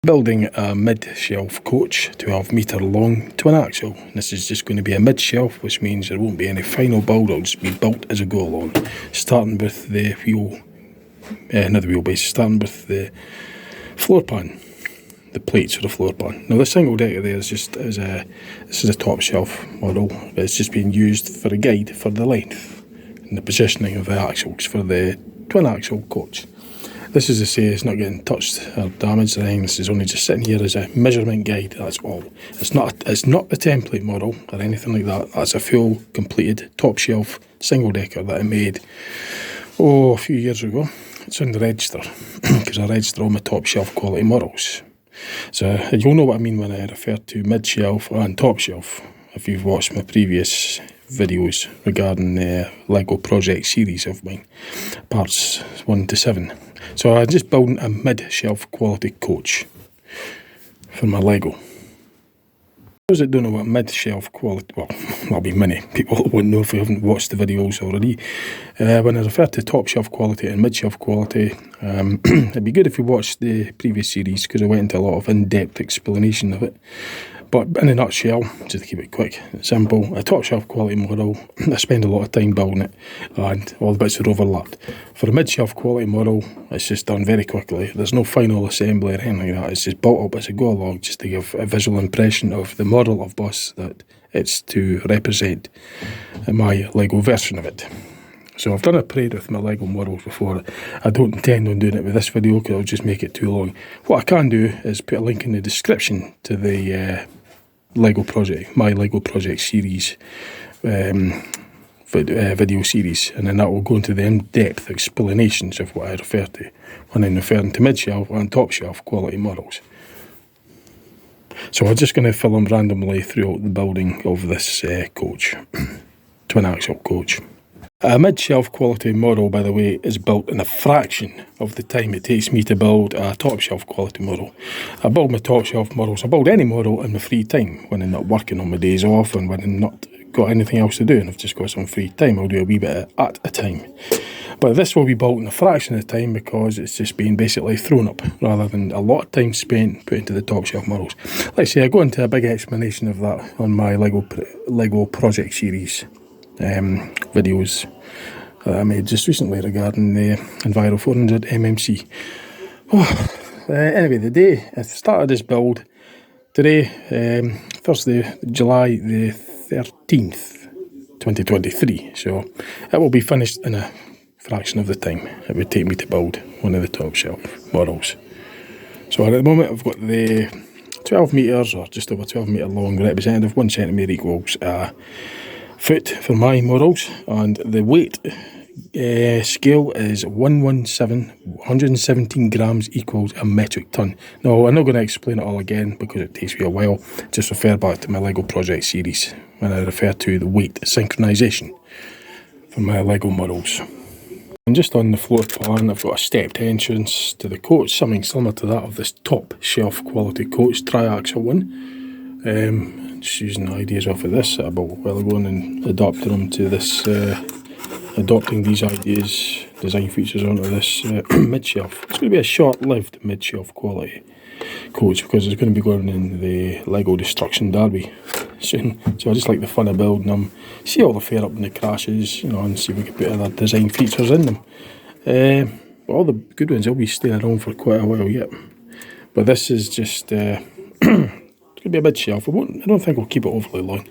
Building a mid-shelf coach, 12 metre long twin axle. This is just going to be a mid-shelf, which means there won't be any final build, it'll just be built as I go along. Starting with the wheel, not the wheelbase, starting with the floor pan, the plates for the floor pan. Now this single decker there is just this is a top shelf model, but it's just being used for a guide for the length and the positioning of the axles for the twin axle coach. This is to say it's not getting touched or damaged or anything. This is only just sitting here as a measurement guide, that's all. It's not a template model or anything like that. That's a full completed top shelf single decker that I made a few years ago. It's on the register because I register all my top shelf quality models. So you'll know what I mean when I refer to mid shelf and top shelf if you've watched my previous videos regarding the Lego project series of mine, parts 1 to 7. So I'm just building a mid-shelf quality coach for my Lego. Those that don't know what mid-shelf quality, well, there'll be many people that won't know if you haven't watched the videos already. When I refer to top shelf quality and mid-shelf quality, it'd be good if you watched the previous series because I went into a lot of in-depth explanation of it. But in a nutshell, just to keep it quick and simple, a top shelf quality model, I spend a lot of time building it and all the bits are overlapped. For a mid shelf quality model, it's just done very quickly. There's no final assembly or anything like that. It's just built up as I go along just to give a visual impression of the model of bus that it's to represent my Lego version of it. So I've done a parade with my Lego models before. I don't intend on doing it with this video because it'll just make it too long. What I can do is put a link in the description to the Lego project, my Lego project series, video series, and then that will go into the in-depth explanations of what I refer to when I'm referring to mid-shelf and top-shelf quality models. So I'm just going to film randomly throughout the building of this coach, twin axle coach. A mid-shelf quality model, by the way, is built in a fraction of the time it takes me to build a top-shelf quality model. I build my top-shelf models, I build any model in my free time, when I'm not working on my days off and when I'm not got anything else to do and I've just got some free time, I'll do a wee bit at a time. But this will be built in a fraction of the time because it's just being basically thrown up rather than a lot of time spent put into the top-shelf models. Like I say, I go into a big explanation of that on my Lego project series videos that I made just recently regarding the Enviro 400 MMC. Anyway, the day I started this build today, Thursday, July the 13th, 2023. So it will be finished in a fraction of the time it would take me to build one of the top shelf models. So at the moment I've got the 12 metres or just over 12 metre long representative, 1 centimetre equals a foot for my models, and the weight scale is 117 grams equals a metric ton. Now I'm not going to explain it all again because it takes me a while. Just refer back to my Lego project series when I refer to the weight synchronization for my Lego models. And just on the floor plan, I've got a stepped entrance to the coach, something similar to that of this top shelf quality coach triaxle one. Just using ideas off of this a while ago and adapting them to this, adopting these ideas, design features onto this mid-shelf. It's going to be a short-lived mid-shelf quality coach because it's going to be going in the Lego Destruction Derby soon. So I just like the fun of building them, see all the fair up and the crashes, you know, and see if we can put other design features in them. All the good ones will be staying around for quite a while yet. But this is just it's going to be a mid-shelf. I don't think I'll keep it overly long.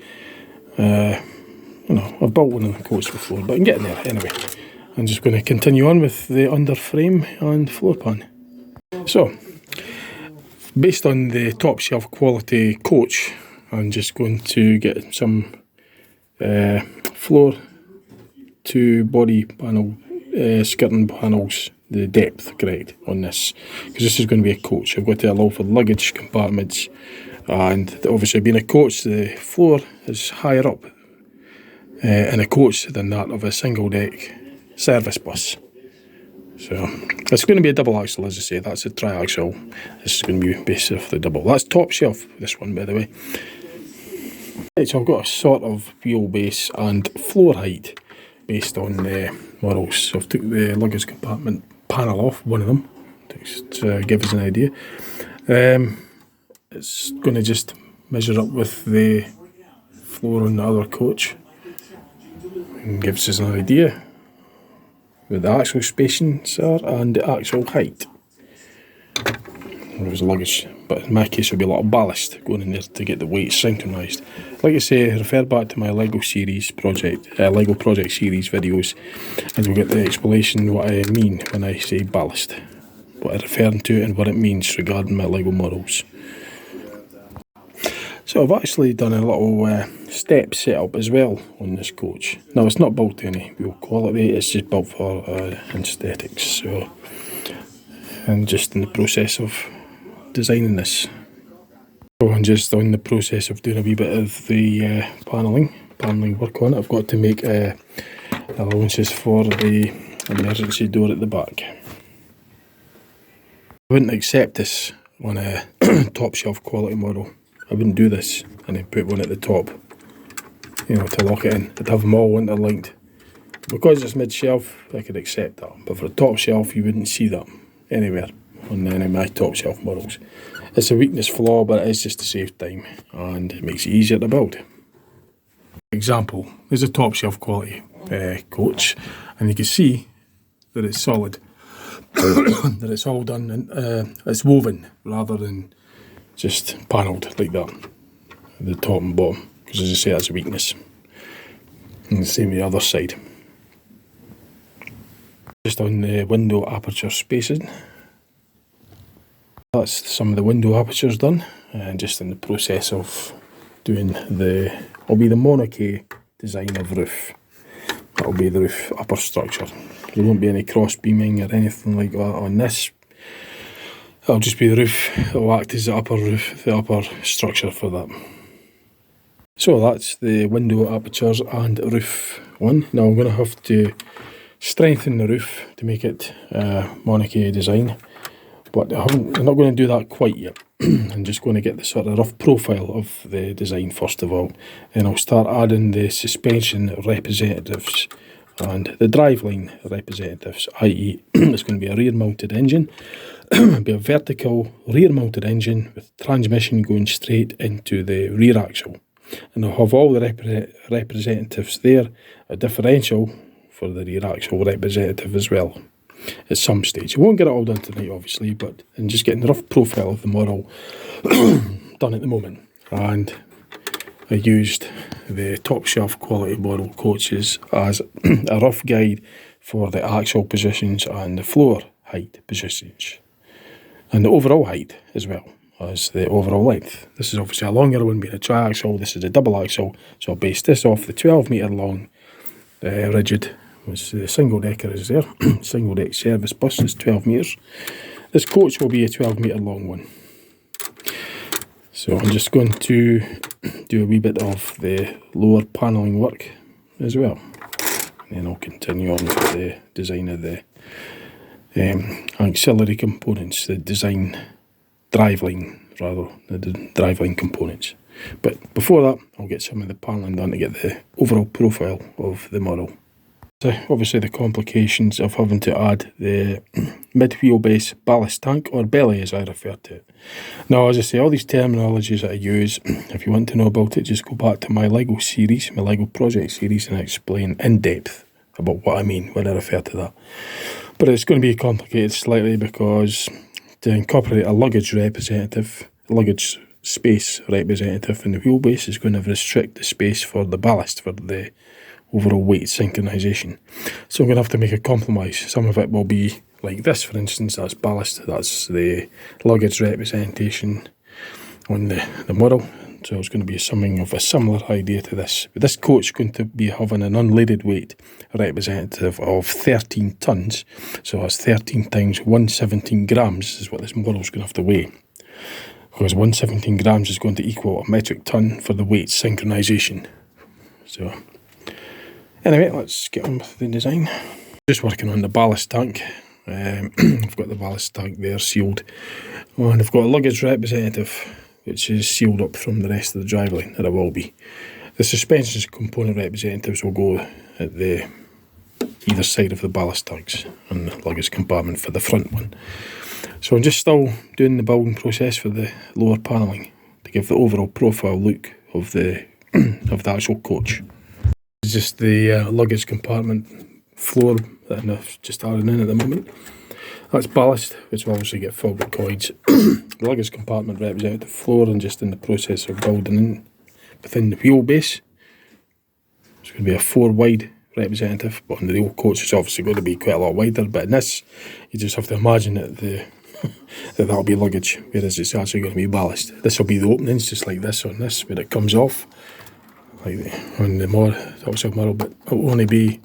You know, I've built one of the coats before, but I'm getting there anyway. I'm just going to continue on with the underframe and floor pan. So, based on the top shelf quality coach, I'm just going to get some floor to body panel, skirting panels, the depth correct on this, because this is going to be a coach. I've got to allow for luggage compartments, and obviously being a coach, the floor is higher up in a coach than that of a single deck service bus. So it's going to be a double axle, as I say. That's a triaxle. This is going to be based off the double. That's top shelf, this one, by the way. Right, so I've got a sort of wheelbase and floor height based on the models. So I've took the luggage compartment panel off, one of them, to give us an idea. It's going to just measure up with the floor on the other coach and gives us an idea what the actual spacings are and the actual height. There's luggage, but in my case there'll be a lot of ballast going in there to get the weight synchronised. Like I say, refer back to my Lego project series videos, and you'll get the explanation what I mean when I say ballast, what I'm referring to and what it means regarding my Lego models. So I've actually done a little step setup as well on this coach. Now it's not built to any real quality, it's just built for aesthetics. So I'm just in the process of designing this. So I'm just in the process of doing a wee bit of the paneling work on it. I've got to make allowances for the emergency door at the back. I wouldn't accept this on a top shelf quality model. I wouldn't do this and then put one at the top, to lock it in. I'd have them all interlinked. Because it's mid-shelf, I could accept that. But for a top shelf, you wouldn't see that anywhere on any of my top shelf models. It's a weakness flaw, but it is just to save time and it makes it easier to build. Example, there's a top shelf quality coach, and you can see that it's solid, that it's all done and it's woven rather than just panelled like that, the top and bottom, because as I say, that's a weakness. And the same with the other side. Just on the window aperture spacing. That's some of the window apertures done, and just in the process of doing will be the Monocae design of roof. That'll be the roof upper structure. There won't be any cross beaming or anything like that on this. It'll just be the roof. It'll act as the upper structure for that. So that's the window apertures and roof one. Now I'm going to have to strengthen the roof to make it Monocae design. But I'm not going to do that quite yet. I'm just going to get the sort of rough profile of the design first of all. And I'll start adding the suspension representatives and the driveline representatives, i.e. it's going to be a rear mounted engine. It'll be a vertical rear mounted engine with transmission going straight into the rear axle. And I'll have all the representatives there, a differential for the rear axle representative as well. At some stage. I won't get it all done tonight obviously, but I'm just getting the rough profile of the model done at the moment. And I used the top shelf quality model coaches as a rough guide for the axle positions and the floor height positions. And the overall height as well as the overall length. This is obviously a longer one being a triaxle, this is a double axle, so I'll base this off the 12 metre long rigid. Was the single decker is there, single deck service bus is 12 metres. This coach will be a 12 metre long one. So I'm just going to do a wee bit of the lower panelling work as well. And then I'll continue on with the design of the ancillary components, the driveline components. But before that, I'll get some of the panelling done to get the overall profile of the model. Obviously the complications of having to add the mid-wheelbase ballast tank, or belly as I refer to it. Now as I say, all these terminologies that I use, if you want to know about it, just go back to my Lego series, my Lego project series, and I explain in depth about what I mean when I refer to that. But it's going to be complicated slightly because to incorporate a luggage space representative in the wheelbase is going to restrict the space for the ballast for the overall weight synchronization. So I'm going to have to make a compromise. Some of it will be like this, for instance, that's ballast, that's the luggage representation on the model. So it's going to be something of a similar idea to this. But this coach is going to be having an unladed weight representative of 13 tonnes. So that's 13 times 117 grams is what this model is going to have to weigh. Because 117 grams is going to equal a metric tonne for the weight synchronization. So anyway, let's get on with the design. Just working on the ballast tank. I've got the ballast tank there sealed. And I've got a luggage representative which is sealed up from the rest of the driveline, that it will be. The suspension component representatives will go at the either side of the ballast tanks and the luggage compartment for the front one. So I'm just still doing the building process for the lower panelling to give the overall profile look of the of the actual coach. It's just the luggage compartment floor that I'm just adding in at the moment. That's ballast, which will obviously get filled with coins. The luggage compartment represents the floor and just in the process of building in within the wheelbase. It's going to be a 4 wide representative, but on the real coach it's obviously going to be quite a lot wider, but in this you just have to imagine that that'll be luggage, whereas it's actually going to be ballast. This will be the openings, just like this on this, where it comes off. Like on the more outside model, but it will only be,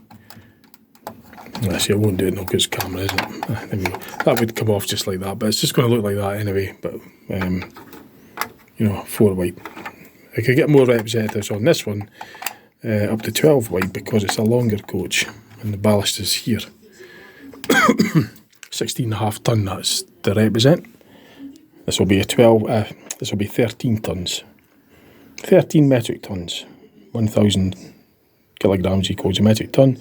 actually I won't do it now because camera, isn't it? There we go. That would come off just like that, but it's just going to look like that anyway, but you know, 4 wide. I could get more representatives on this one, up to 12 wide because it's a longer coach and the ballast is here. 16.5 tonne, that's to represent. This will be this will be 13 tonnes. 13 metric tonnes. 1,000 kilograms equals a metric tonne.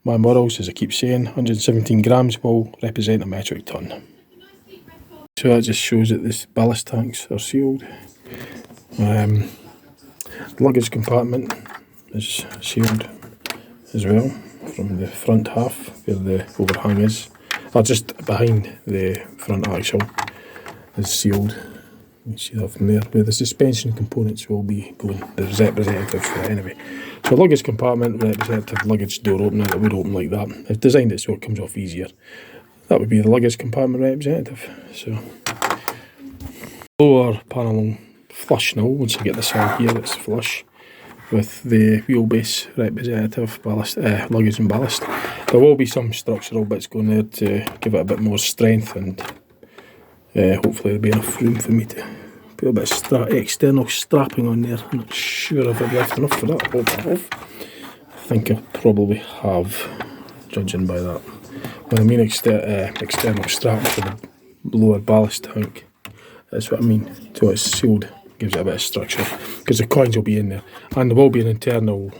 My models, as I keep saying, 117 grams will represent a metric tonne. So that just shows that the ballast tanks are sealed. The luggage compartment is sealed as well from the front half where the overhang is. Just behind the front axle is sealed. You can see that from there, where the suspension components will be going. There's representatives for it anyway. So luggage compartment, representative luggage door opener that would open like that. I've designed it so it comes off easier. That would be the luggage compartment representative. So lower panel flush now. Once you get this on here, it's flush with the wheelbase representative, ballast, luggage and ballast. There will be some structural bits going there to give it a bit more strength, and hopefully there'll be enough room for me to put a bit of external strapping on there. I'm not sure if I've left enough for that. Hope I have. I think I probably have, judging by that. When I mean external strapping for the lower ballast tank, that's what I mean. So it's sealed, gives it a bit of structure, because the coins will be in there, and there will be an internal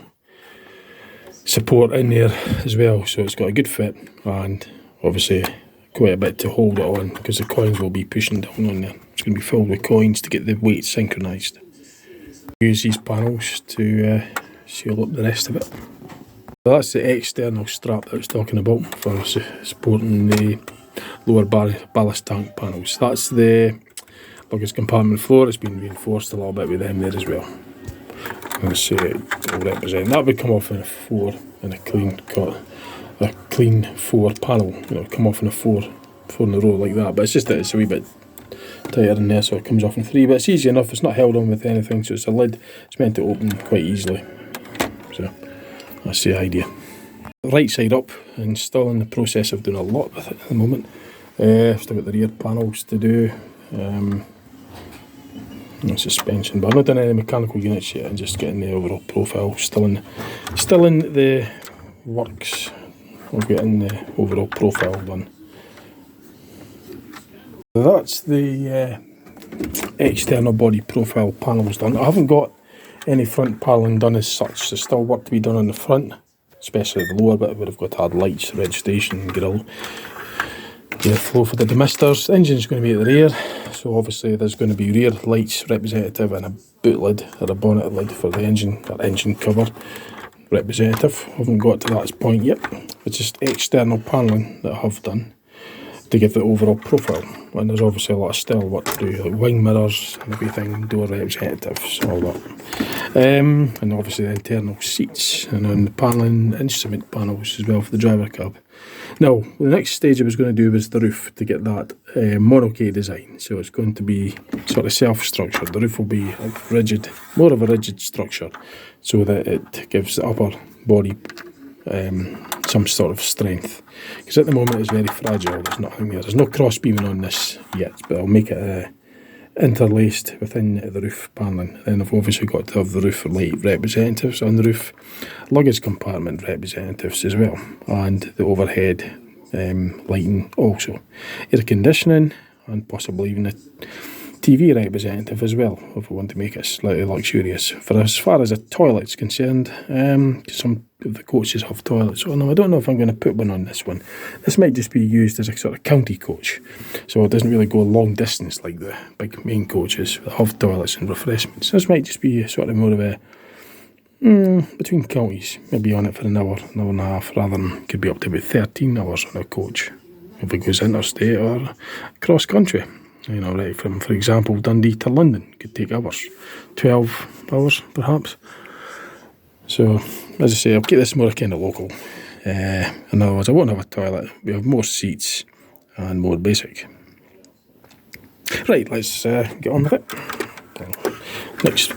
support in there as well, so it's got a good fit and obviously quite a bit to hold it on, because the coins will be pushing down on there. It's going to be filled with coins to get the weight synchronised. Use these panels to seal up the rest of it. So that's the external strap that I was talking about for supporting the lower ballast tank panels. That's the luggage compartment floor. It's been reinforced a little bit with them there as well. Let's see, it will represent. That would come off in a 4 in a clean cut. A clean 4 panel, you know, come off in a 4 in a row like that, but it's just that it's a wee bit tighter in there, so it comes off in 3, but it's easy enough. It's not held on with anything, so it's a lid. It's meant to open quite easily. So that's the idea. Right side up, and still in the process of doing a lot with it at the moment. Still got the rear panels to do. Suspension, but I've not done any mechanical units yet. I'm just getting the overall profile. Still in the works of getting the overall profile done. That's the external body profile panels done. I haven't got any front paneling done as such. There's still work to be done on the front, especially the lower bit where I've got to add lights, registration, grille, airflow for the demisters. The engine's going to be at the rear, so obviously there's going to be rear lights representative and a boot lid or a bonnet lid for the engine, or engine cover representative. I haven't got to that point yet. It's just external paneling that I have done to give the overall profile, and there's obviously a lot of still work to do, like wing mirrors and everything, door representatives, all that, and obviously the internal seats, and then the paneling instrument panels as well for the driver cab. Now the next stage I was going to do was the roof, to get that monocoque design. So it's going to be sort of self-structured. The roof will be a rigid, more of a rigid structure, so that it gives the upper body some sort of strength, because at the moment it's very fragile. There's nothing there. There's no cross beaming on this yet, but I'll make it interlaced within the roof paneling. Then I've obviously got to have the roof light representatives on the roof, luggage compartment representatives as well, and the overhead lighting also, air conditioning, and possibly even a TV representative as well, if I want to make it slightly luxurious. For as far as a toilet's concerned, some the coaches have toilets on them. I don't know if I'm going to put one on this one. This might just be used as a sort of county coach, so it doesn't really go a long distance like the big main coaches that have toilets and refreshments. This might just be sort of more of a between counties, maybe on it for an hour and a half, rather than could be up to about 13 hours on a coach if it goes interstate or cross country. You know, right from, for example, Dundee to London could take hours, 12 hours perhaps. So, as I say, I'll keep this more kind of local. In other words, I won't have a toilet. We have more seats and more basic. Right, let's get on with it. Next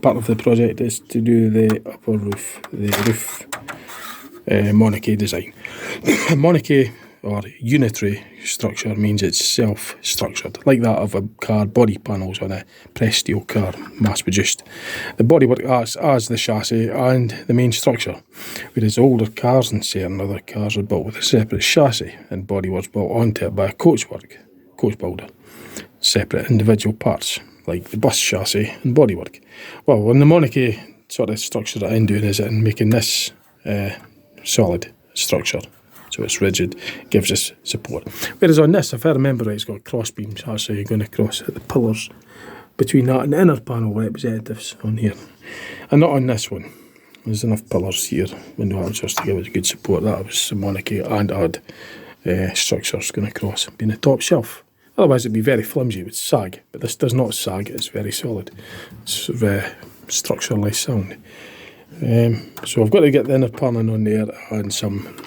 part of the project is to do the upper roof, the roof Monarchy design. Monarchy, or unitary structure, means it's self-structured, like that of a car body panels on a pressed steel car, mass-produced. The bodywork acts as the chassis and the main structure, whereas older cars and certain other cars are built with a separate chassis and bodywork's built onto it by a coach builder, separate individual parts, like the bus chassis and bodywork. Well, when the Monarchy sort of structure that I'm doing is in making this solid structure, so it's rigid, gives us support. Whereas on this, if I remember right, it's got cross beams, so you're going to cross at the pillars between that and the inner panel representatives on here. And not on this one. There's enough pillars here, window arches, to give us good support. That was the Monarchy and add structures going across, being the top shelf. Otherwise it'd be very flimsy, it would sag, but this does not sag, it's very solid. It's very structurally sound. So I've got to get the inner paneling on there and some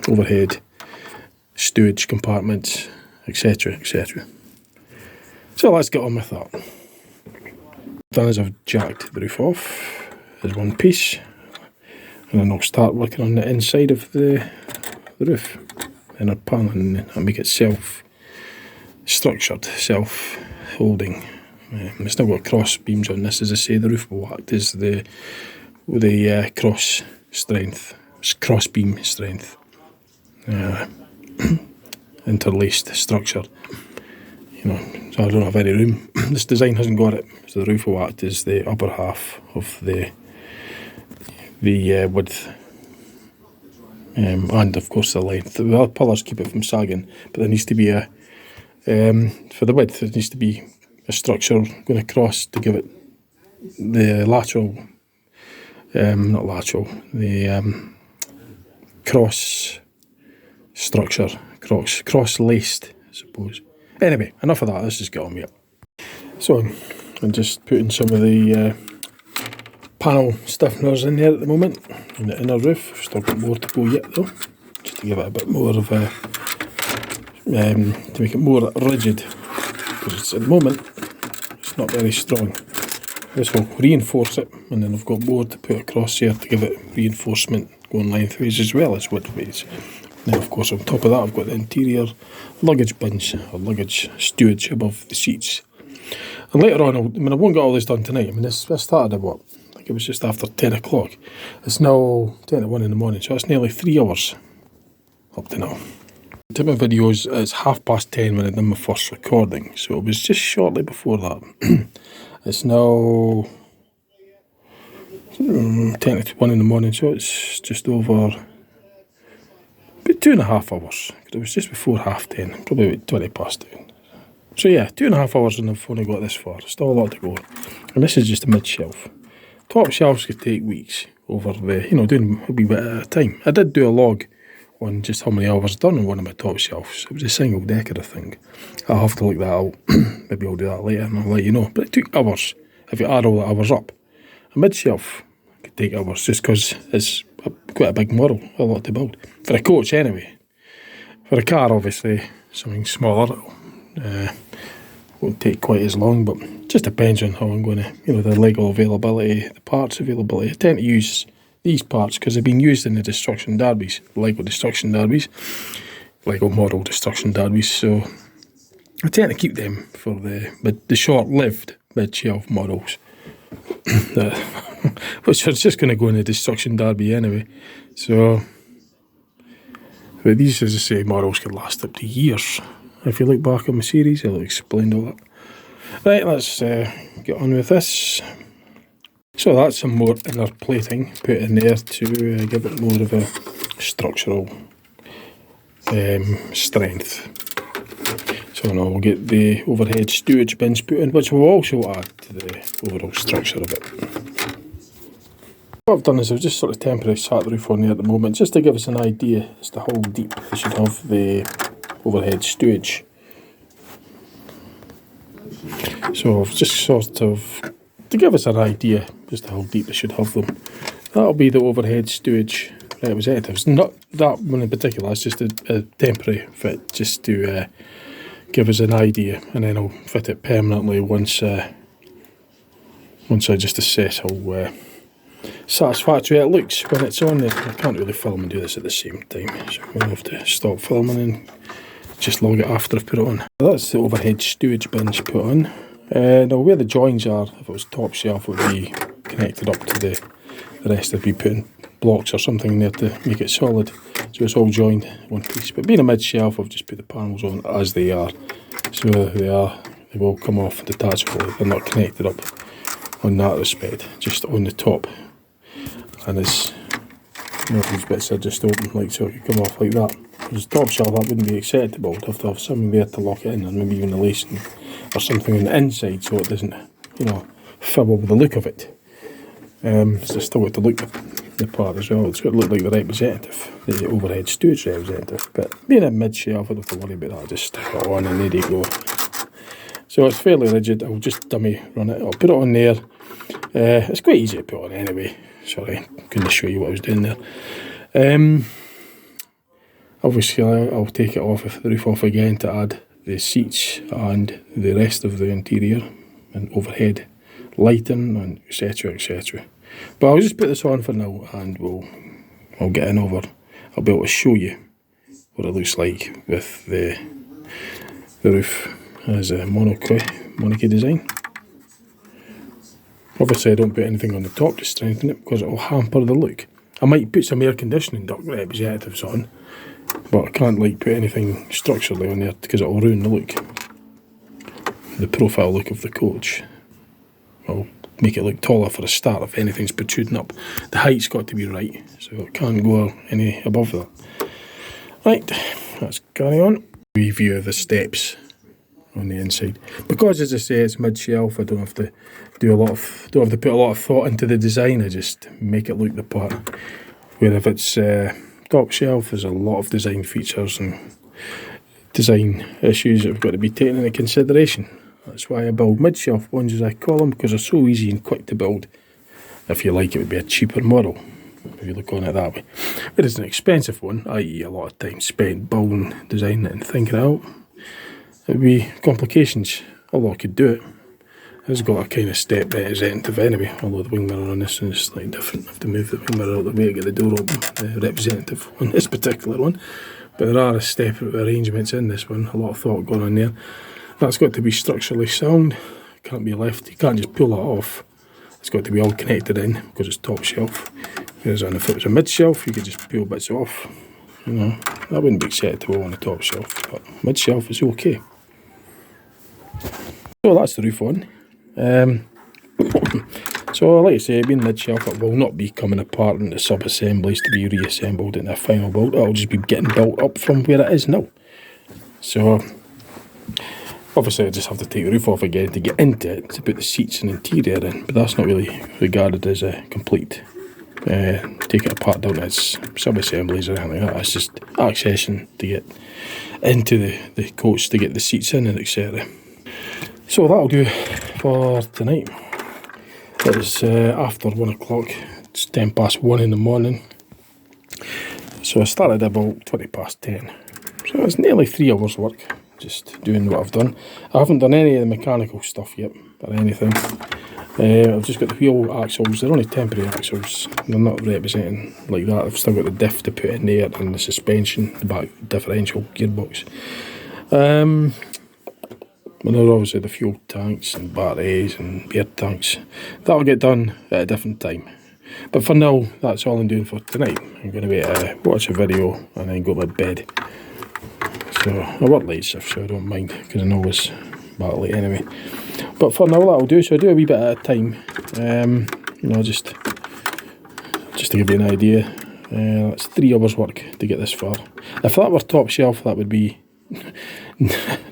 overhead stowage compartments, etc, etc. So let's get on with that. Done is I've jacked the roof off as one piece, and then I'll start working on the inside of the roof, inner paneling, and make it self-structured, self-holding. It's still got cross beams on this, as I say. The roof will act as the cross strength, cross beam strength, interlaced structure. You know, so I don't have any room. This design hasn't got it, so the roof will act as the upper half of the width, and of course the length. The other pillars keep it from sagging, but there needs to be a for the width. There needs to be a structure going across to give it the lateral, not lateral, the cross structure, cross laced, I suppose. Anyway, enough of that, let's just get on with it. So, I'm just putting some of the panel stiffeners in there at the moment, in the inner roof. I've still got more to go yet though, just to give it a bit more of a, to make it more rigid, because at the moment, it's not very strong. This will reinforce it, and then I've got more to put across here to give it reinforcement going lengthways as well as widthways. Then of course on top of that I've got the interior luggage bins, or luggage stowage above the seats. And later on, I won't get all this done tonight. This started at what? I think it was just after 10 o'clock. It's now 10 to 1 in the morning, so it's nearly 3 hours up to now. To my videos, it's 10:30 when I did my first recording, so it was just shortly before that. It's now 10 to 1 in the morning, so it's just over about 2.5 hours. It was just before 10:30, probably about 10:20. So yeah, 2.5 hours and I've only got this far. Still a lot to go. And this is just a mid shelf. Top shelves could take weeks over the, doing a wee bit at a time. I did do a log on just how many hours done on one of my top shelves. It was a single decker, I think. I'll have to look that out. Maybe I'll do that later and I'll let you know. But it took hours, if you add all the hours up. A mid shelf could take hours just because it's quite a big model, a lot to build. For a coach anyway. For a car, obviously, something smaller, won't take quite as long, but just depends on how I'm going to, the Lego availability, the parts availability. I tend to use these parts because they've been used in the destruction derbies, Lego destruction derbies, Lego model destruction derbies, so I tend to keep them for the short-lived mid-shelf models, which are just going to go in the destruction derby anyway. So, but these, as I say, models can last up to years. If you look back on my series, I'll explain all that. Right, let's get on with this. So that's some more inner plating put in there to give it more of a structural strength. So now we'll get the overhead stowage bins put in, which will also add to the overall structure of it. What I've done is I've just sort of temporarily sat the roof on there at the moment, just to give us an idea as to how deep they should have the overhead stowage. So I've just sort of, to give us an idea as to how deep they should have them. That'll be the overhead stowage representatives. Not that one in particular, it's just a temporary fit, just to give us an idea, and then I'll fit it permanently once I just assess how satisfactory it looks when it's on there. I can't really film and do this at the same time, so I'm going to have to stop filming and just log it after I've put it on. That's the overhead stowage bins put on. Now where the joins are, if it was top shelf, it would be connected up to the rest. I'd be putting blocks or something in there to make it solid, so it's all joined one piece. But being a mid shelf, I've just put the panels on as they are. So they will come off detachable. They're not connected up on that respect, just on the top. And as these bits are just open, like so, it could come off like that. Because top shelf, that wouldn't be acceptable. I'd have to have something there to lock it in, and maybe even a lacing or something on the inside, so it doesn't, foul with the look of it. So it's still got to look the part as well. It's got to look like the representative, the overhead stowage representative. But being a mid shelf, I don't have to worry about that. Just stick it on and there you go. So it's fairly rigid. I'll just dummy run it. I'll put it on there. It's quite easy to put on anyway. Sorry, couldn't show you what I was doing there. Obviously, I'll take it off, the roof off again, to add the seats and the rest of the interior and overhead lighting and etc, etc. But I'll just put this on for now, and I'll get in over. I'll be able to show you what it looks like with the roof as a monocoque design. Obviously I don't put anything on the top to strengthen it because it will hamper the look. I might put some air conditioning duct representatives on, but I can't put anything structurally on there because it will ruin the look. The profile look of the coach. I'll make it look taller for a start if anything's protruding up. The height's got to be right, so it can't go any above that. Right, let's carry on. Review of the steps on the inside. Because as I say, it's mid shelf, I don't have to put a lot of thought into the design. I just make it look the part. Where if it's top shelf, there's a lot of design features and design issues that have got to be taken into consideration. That's why I build mid shelf ones, as I call them, because they're so easy and quick to build. If you like, it would be a cheaper model if you look on it that way. Whereas an expensive one, i.e. a lot of time spent building, designing it and thinking it out, it would be complications. Although I could do it. It's got a kind of step representative anyway, although the wing mirror on this one is slightly different. I have to move the wing mirror out of the way to get the door open, the representative on this particular one. But there are step arrangements in this one, a lot of thought going on there. That's got to be structurally sound, can't be left, you can't just pull that off. It's got to be all connected in because it's top shelf. Whereas if it was a mid shelf, you could just peel bits off. That wouldn't be acceptable on a top shelf, but mid shelf is okay. So that's the roof on. So like I say, being mid shelf, it will not be coming apart into sub-assemblies to be reassembled in a final build. It'll just be getting built up from where it is now. So obviously I just have to take the roof off again to get into it, to put the seats and interior in, but that's not really regarded as a complete take it apart down to its sub-assemblies or anything like that. It's just accessing to get into the coach to get the seats in and etc. So that'll do for tonight. It's after 1 o'clock, it's 10 past 1 in the morning. So I started about 20 past 10. So it's nearly 3 hours work, just doing what I've done. I haven't done any of the mechanical stuff yet, or anything. I've just got the wheel axles, they're only temporary axles, they're not representing like that. I've still got the diff to put in there and the suspension, the back differential gearbox. And there's obviously the fuel tanks and batteries and air tanks. That'll get done at a different time. But for now, that's all I'm doing for tonight. I'm going to watch a video and then go to bed. So I work late shift, so I don't mind, because I know it's about late anyway. But for now, that'll do. So I do a wee bit at a time. You know, just to give you an idea. That's 3 hours work to get this far. If that were top shelf, that would be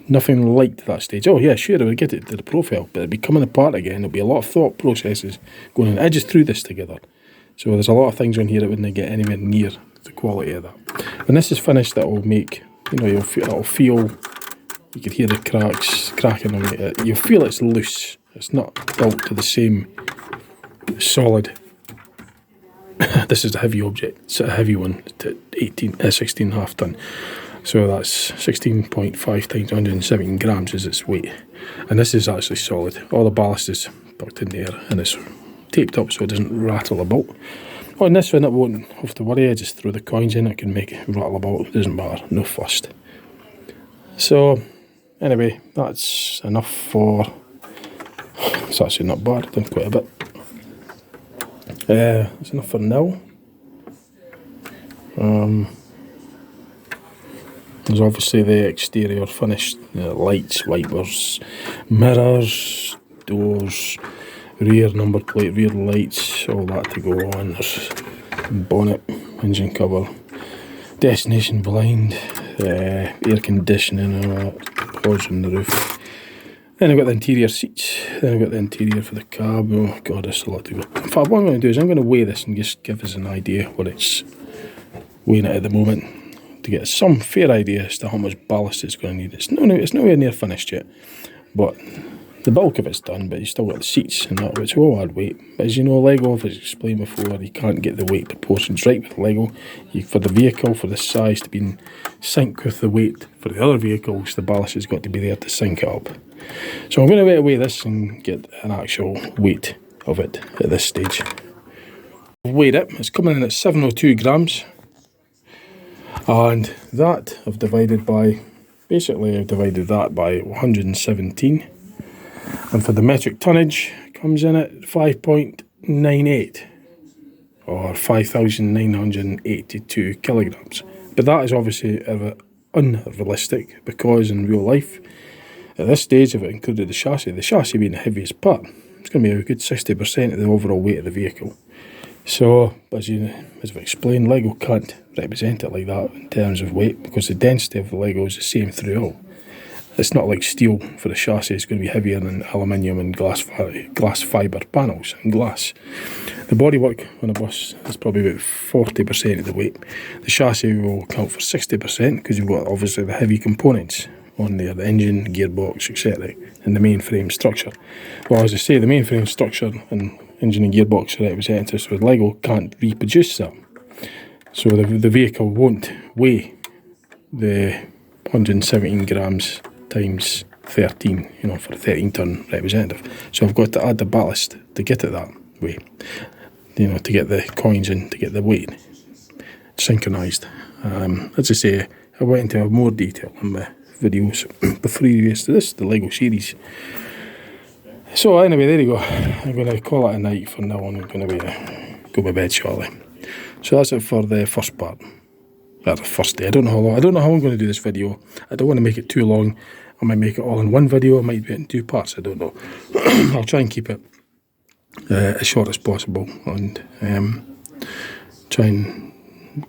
nothing like that stage. Oh yeah, sure, I would get it to the profile, but it'd be coming apart again. There'll be a lot of thought processes going on. I just threw this together, so there's a lot of things on here that wouldn't get anywhere near the quality of that. When this is finished, that will make, you know, it'll feel, you can hear the cracks cracking on it. You'll feel it's loose. It's not built to the same solid. This is a heavy object. It's a heavy one, to 16.5 ton. So that's 16.5 times 117 grams is its weight. And this is actually solid. All the ballast is tucked in there and it's taped up so it doesn't rattle about. On this one, it won't have to worry. I just throw the coins in, it can make it rattle about. It doesn't matter, no fuss. So anyway, that's enough for. It's actually not bad. I've done quite a bit. It's enough for now. There's obviously the exterior finish, lights, wipers, mirrors, doors, rear number plate, rear lights, all that to go on. There's bonnet, engine cover, destination blind, air conditioning, all that, cords on the roof. Then I've got the interior seats, then I've got the interior for the cab. Oh god, there's a lot to go. In fact, what I'm going to do is I'm going to weigh this and just give us an idea what it's weighing at the moment, to get some fair idea as to how much ballast it's going to need. It's nowhere near finished yet, but the bulk of it's done, but you still got the seats and that, which will add weight. But as you know, Lego, as I explained before, you can't get the weight proportions right with Lego. For the vehicle, for the size to be in sync with the weight for the other vehicles, the ballast has got to be there to sync it up. So I'm going to weigh this and get an actual weight of it at this stage. I've weighed it, it's coming in at 702 grams. And that I've divided by, basically I've divided that by 117. And for the metric tonnage, it comes in at 5.98 or 5,982 kilograms. But that is obviously unrealistic, because in real life, at this stage, if it included the chassis being the heaviest part, it's going to be a good 60% of the overall weight of the vehicle. So, as I've explained, Lego can't represent it like that in terms of weight, because the density of the Lego is the same throughout. It's not like steel for the chassis, it's going to be heavier than aluminium and glass fibre panels and glass. The bodywork on a bus is probably about 40% of the weight. The chassis will account for 60%, because you've got obviously the heavy components on there, the engine, gearbox, etc., and the mainframe structure. Well, as I say, the mainframe structure and engine and gearbox are represented, so Lego can't reproduce that. So the vehicle won't weigh the 117 grams times 13, you know, for a 13 ton representative. So I've got to add the ballast to get it that way, you know, to get the coins in, to get the weight synchronised. As I say, I went into more detail in my videos previous to this, the Lego series. So anyway, there you go. I'm going to call it a night for now, and I'm going to go to bed shortly. So that's it for the first part. The first day. I don't know how I'm going to do this video. I don't want to make it too long. I might make it all in one video. I might do it in 2 parts. I don't know. I'll try and keep it as short as possible, and try and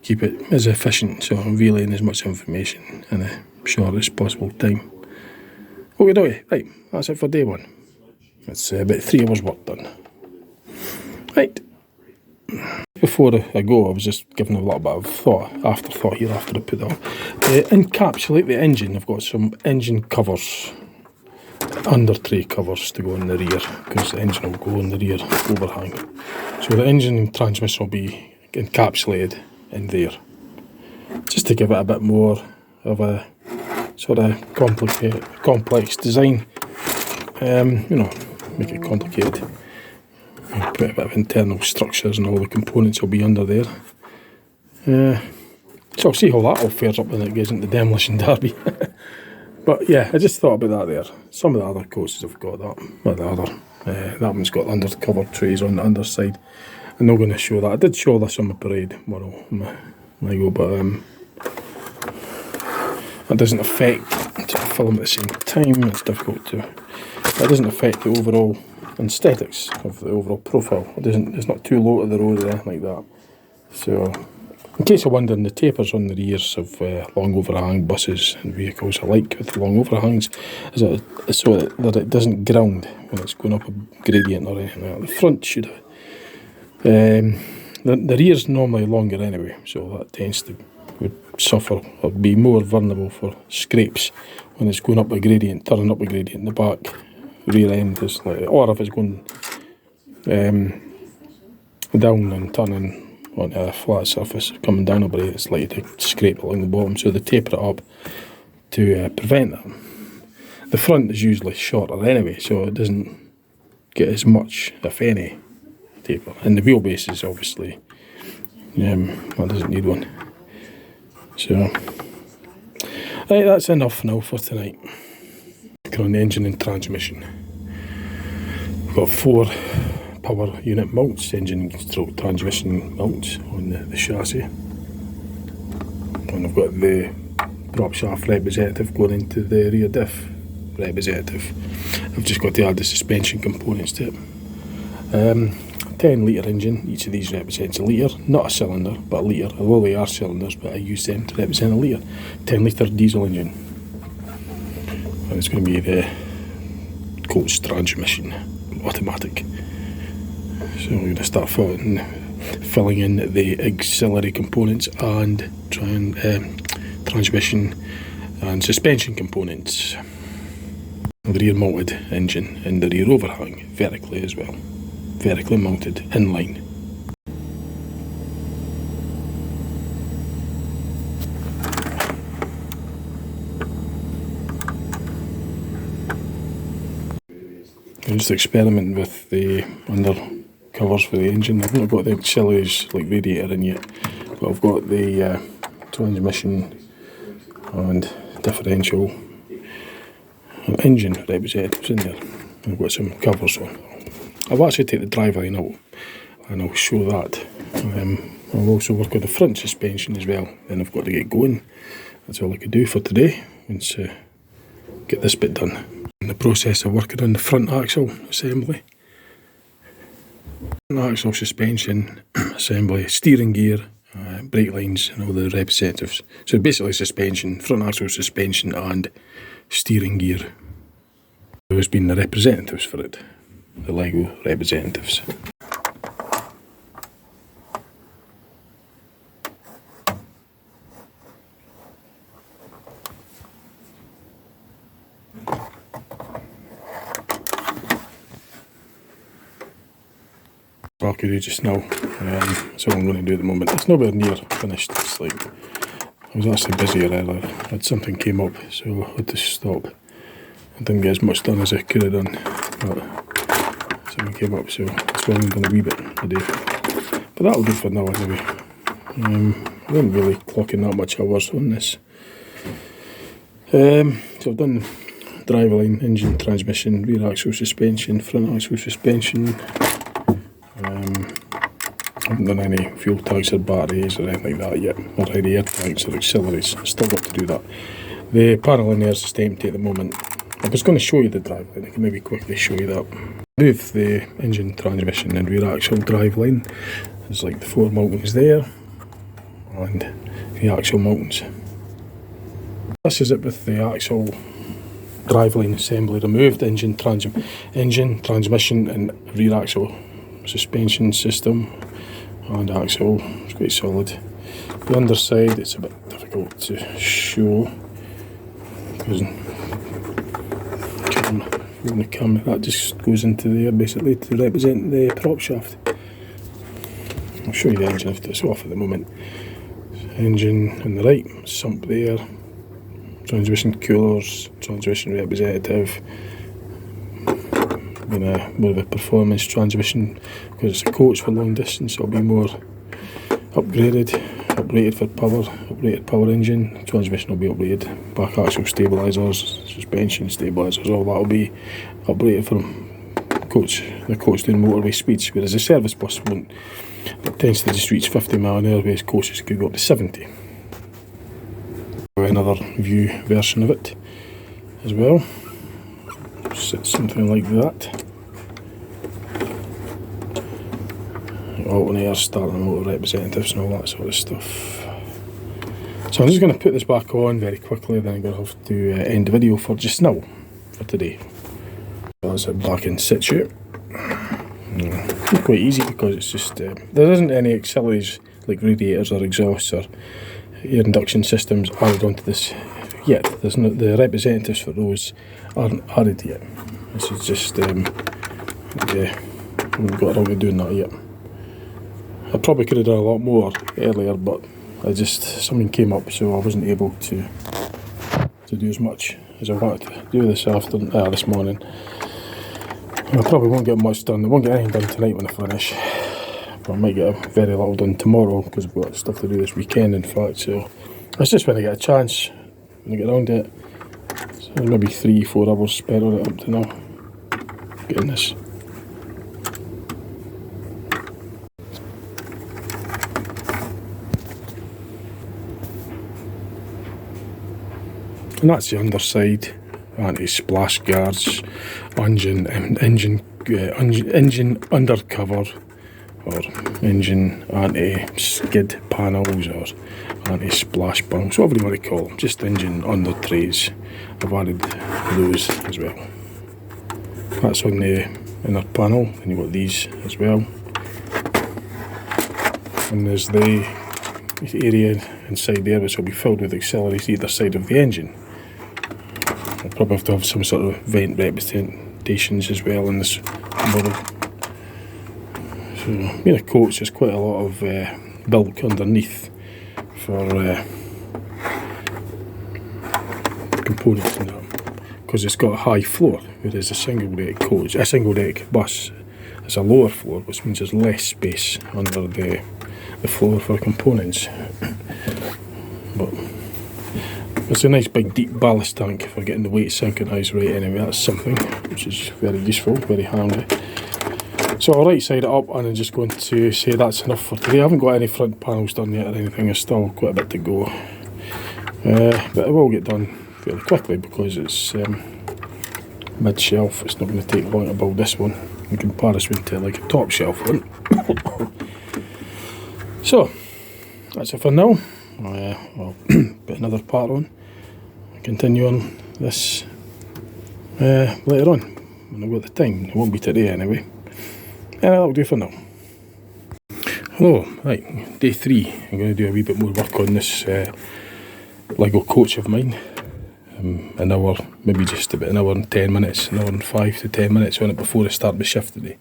keep it as efficient, so I'm relaying as much information in a short as possible time. Okay, right, that's it for day 1. It's about 3 hours work done. Right. Before I go, I was just giving a little bit of afterthought here after I put that on. Encapsulate the engine. I've got some engine covers, under tray covers to go in the rear, because the engine will go in the rear overhang. So the engine and transmission will be encapsulated in there, just to give it a bit more of a sort of complex design. You know, make it complicated. Put a bit of internal structures, and all the components will be under there. So I'll see how that all fares up when it goes into demolition derby. But yeah, I just thought about that there. Some of the other coaches have got that. Well, that one's got undercover trays on the underside. I'm not going to show that. I did show this on my parade model, my Lego, but that doesn't affect, to film at the same time, it's difficult to, that doesn't affect the overall aesthetics of the overall profile. It's not too low to the road or anything like that. So, in case you're wondering, the tapers on the rears of long overhang buses and vehicles alike with long overhangs is so that it doesn't ground when it's going up a gradient or anything like that. The front should have. The rear's normally longer anyway, so that tends to would suffer or be more vulnerable for scrapes when it's going up a gradient, turning up a gradient. The back rear end is like, or if it's going down and turning on a flat surface, coming down a blade, it's likely to scrape along the bottom, so they taper it up to prevent that. The front is usually shorter anyway, so it doesn't get as much, if any, taper. And the wheelbase is obviously, that doesn't need one. So, right, that's enough now for tonight. Looking on the engine and transmission. We've got 4 power unit mounts, engine stroke transmission mounts on the chassis. And I've got the prop shaft representative going into the rear diff representative. I've just got to add the suspension components to it. 10 litre engine, each of these represents a litre, not a cylinder, but a litre, although they are cylinders, but I use them to represent a litre. 10 litre diesel engine. And it's going to be the coach transmission, automatic. So we're going to start filling in the auxiliary components and transmission and suspension components. The rear mounted engine and the rear overhang vertically as well. Vertically mounted inline. I'm just experimenting with the under covers for the engine. I've not got the ancillaries like radiator in yet, but I've got the transmission and differential and engine representatives in there. I've got some covers on. I'll actually take the driveline out and I'll show that. I'll also work on the front suspension as well. Then I've got to get going. That's all I could do for today once get this bit done. In the process of working on the front axle assembly. Front axle suspension assembly, steering gear, brake lines and all the representatives. So basically suspension, front axle suspension and steering gear. Those being the representatives for it. The Lego representatives. Well, I could do just now. That's all I'm going to do at the moment. It's nowhere near finished. It's like I was actually busy earlier. I had something came up, so I had to stop. I didn't get as much done as I could have done. But something came up, so that's why I'm going a wee bit today. But that'll do for now anyway. I wasn't really clocking that much hours on this. So I've done driveline, engine, transmission, rear axle suspension, front axle suspension. I haven't done any fuel tanks or batteries or anything like that yet, or any air tanks or auxiliaries. Still got to do that. The panel in there is just empty at the moment. I was going to show you the driveline. I can maybe quickly show you that. Move the engine, transmission and rear axle driveline. There's like the 4 mountings there and the axle mountings. This is it with the axle driveline assembly removed. Engine, transmission and rear axle suspension system and axle. It's quite solid. The underside, it's a bit difficult to show because the camera, that just goes into there basically to represent the prop shaft. I'll show you the engine if it's off at the moment. Engine on the right, sump there, transmission coolers, transmission representative, more of a performance transmission because it's a coach for long distance. It'll be more upgraded, rated for power, rated power engine. Transmission will be upgraded, back axle stabilisers, suspension stabilisers, all that will be upgraded from the coach doing motorway speeds, whereas the service bus won't. It tends to just reach 50 mile an hour, whereas coaches could go up to 70. Another view version of it as well. Something like that. alternators, starting motor representatives and all that sort of stuff. So I'm just going to put this back on very quickly, then I'm going to have to end the video for just now, for today. So that's it back in situ. Quite easy because it's just, there isn't any auxiliaries like radiators or exhausts or air induction systems added onto this yet. There's no, the representatives for those aren't added yet. This is just, yeah, I haven't got around to doing that yet. I probably could have done a lot more earlier, but something came up, so I wasn't able to do as much as I wanted to do this morning. I probably won't get much done. I won't get anything done tonight when I finish, but I might get a very little done tomorrow because I've got stuff to do this weekend, in fact. So it's just when I get a chance, when I get around to it. So maybe 3-4 hours spent on it up to now, getting this. And that's the underside, anti-splash guards, engine undercover, or engine anti-skid panels, or anti-splash bunks, whatever you want to call them, just engine under trays. I've added those as well. That's on the inner panel, and you've got these as well. And there's the area inside there which will be filled with auxiliaries either side of the engine. I'll probably have to have some sort of vent representations as well in this model. So, being a coach, there's quite a lot of bulk underneath for components in that, because it's got a high floor, whereas a single deck bus has a lower floor, which means there's less space under the floor for components. But it's a nice big deep ballast tank for getting the weight synchronised right anyway. That's something which is very useful, very handy. So I'll right side it up, and I'm just going to say that's enough for today. I haven't got any front panels done yet or anything. There's still quite a bit to go, but it will get done fairly quickly because it's mid shelf. It's not going to take long to build this one in comparison to like a top shelf one. So that's it for now. I'll put another part on, continue on this later on when I've got the time. It won't be today anyway. And that'll do for now. Hello, right, day 3. I'm going to do a wee bit more work on this Lego coach of mine. An hour, maybe just about an hour and 10 minutes, an hour and 5 to 10 minutes on it before I start my shift today.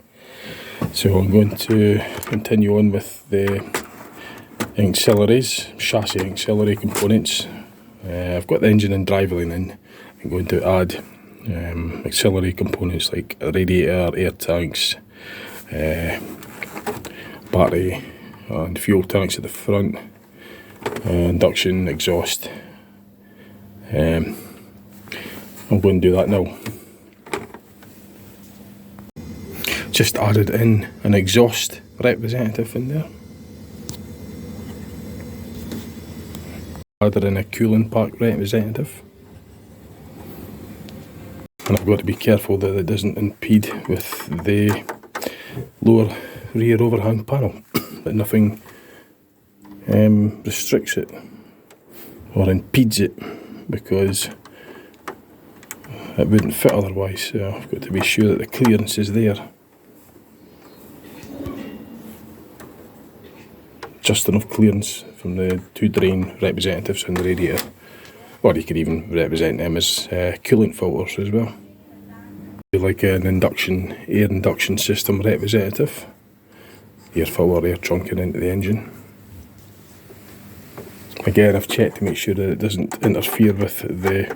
So I'm going to continue on with the ancillaries, chassis ancillary components. I've got the engine and driveline in. I'm going to add auxiliary components like a radiator, air tanks, battery and fuel tanks at the front, induction, exhaust. I'm going to do that now. Just added in an exhaust representative in there. Added in a cooling pack representative. And I've got to be careful that it doesn't impede with the lower rear overhang panel, that nothing restricts it or impedes it, because it wouldn't fit otherwise. So I've got to be sure that the clearance is there. Just enough clearance from the 2 drain representatives on the radiator, or you could even represent them as coolant filters as well. Like an air induction system representative, air filter, air trunking into the engine. Again, I've checked to make sure that it doesn't interfere with the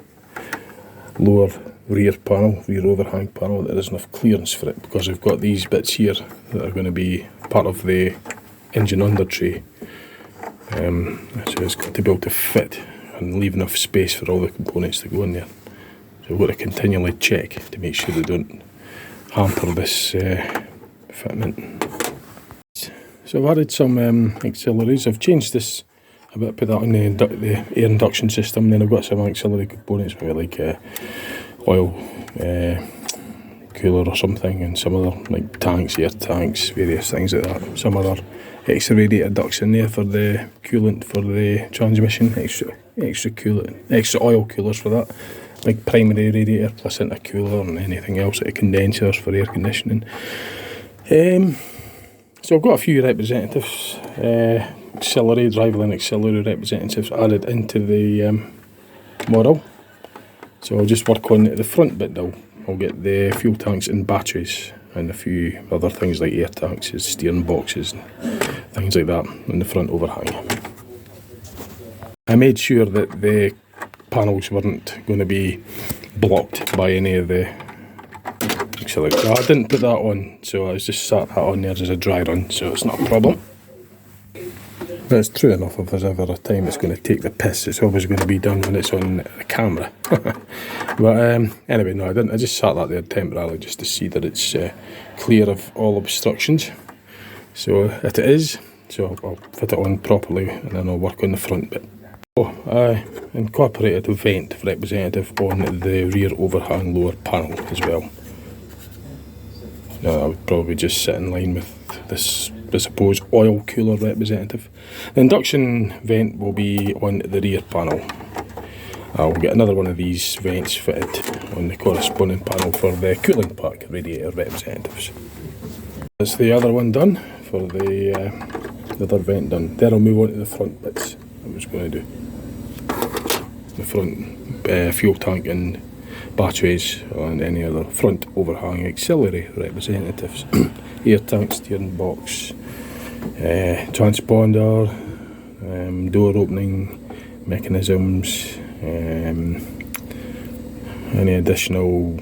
lower rear panel, rear overhang panel, that there's enough clearance for it, because I've got these bits here that are going to be part of the engine under tray. So it's got to be able to fit and leave enough space for all the components to go in there. So I've got to continually check to make sure they don't hamper this fitment. So I've added some auxiliaries. I've changed this a bit, put that on the air induction system, and then I've got some auxiliary components maybe like oil cooler or something, and some other like tanks, air tanks, various things like that. Some other extra radiator ducts in there for the coolant for the transmission, extra coolant, extra oil coolers for that. Big primary radiator plus intercooler and anything else, like condensers for air conditioning. So I've got a few representatives, Driveline auxiliary representatives added into the model. So I'll just work on the front bit now. I'll get the fuel tanks and batteries and a few other things like air tanks, steering boxes and things like that in the front overhang. I made sure that the panels weren't going to be blocked by any of the auxiliary. I didn't put that on, so I just sat that on there as a dry run, so it's not a problem. But it's true enough, if there's ever a time it's going to take the piss, it's always going to be done when it's on the camera. But anyway, no, I didn't. I just sat that there temporarily just to see that it's clear of all obstructions. So it is, so I'll fit it on properly and then I'll work on the front bit. Oh, I incorporated a vent representative on the rear overhang lower panel as well. Now that would probably just sit in line with this, I suppose, oil cooler representative. The induction vent will be on the rear panel. I'll get another one of these vents fitted on the corresponding panel for the cooling pack radiator representatives. That's the other one done, for the other vent done. Then I'll move on to the front bits I was going to do. The front fuel tank and batteries and any other front overhang auxiliary representatives. Air tank, steering box, transponder, door opening mechanisms, any additional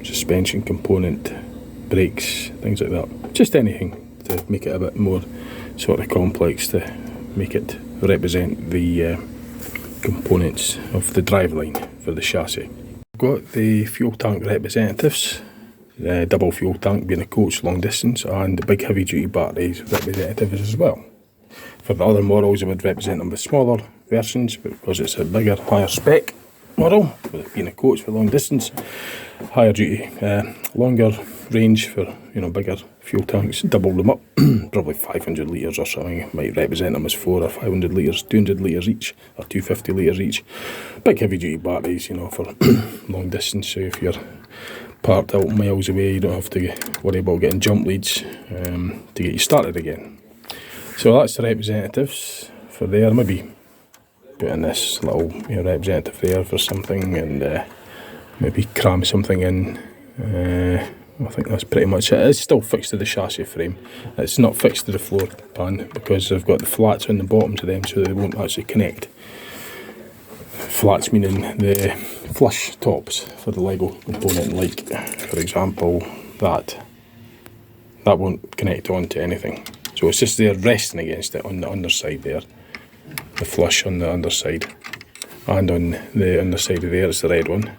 suspension component, brakes, things like that. Just anything to make it a bit more sort of complex, to make it represent the components of the driveline for the chassis. I've got the fuel tank representatives, the double fuel tank being a coach long distance, and the big heavy duty batteries representatives as well. For the other models I would represent them with smaller versions, but because it's a bigger, higher spec model, with it being a coach for long distance, higher duty, longer range for, you know, bigger fuel tanks, double them up, probably 500 litres or something. Might represent them as 400 or 500 litres, 200 litres each, or 250 litres each. Big heavy duty batteries, you know, for long distance, so if you're parked out miles away, you don't have to worry about getting jump leads to get you started again. So that's the representatives for there. Maybe put in this little, you know, representative there for something, and maybe cram something in. I think that's pretty much it. It's still fixed to the chassis frame. It's not fixed to the floor pan because I've got the flats on the bottom to them, so they won't actually connect. Flats meaning the flush tops for the Lego component, like for example that won't connect onto anything. So it's just there resting against it on the underside there. The flush on the underside, and on the underside of there it's the red one.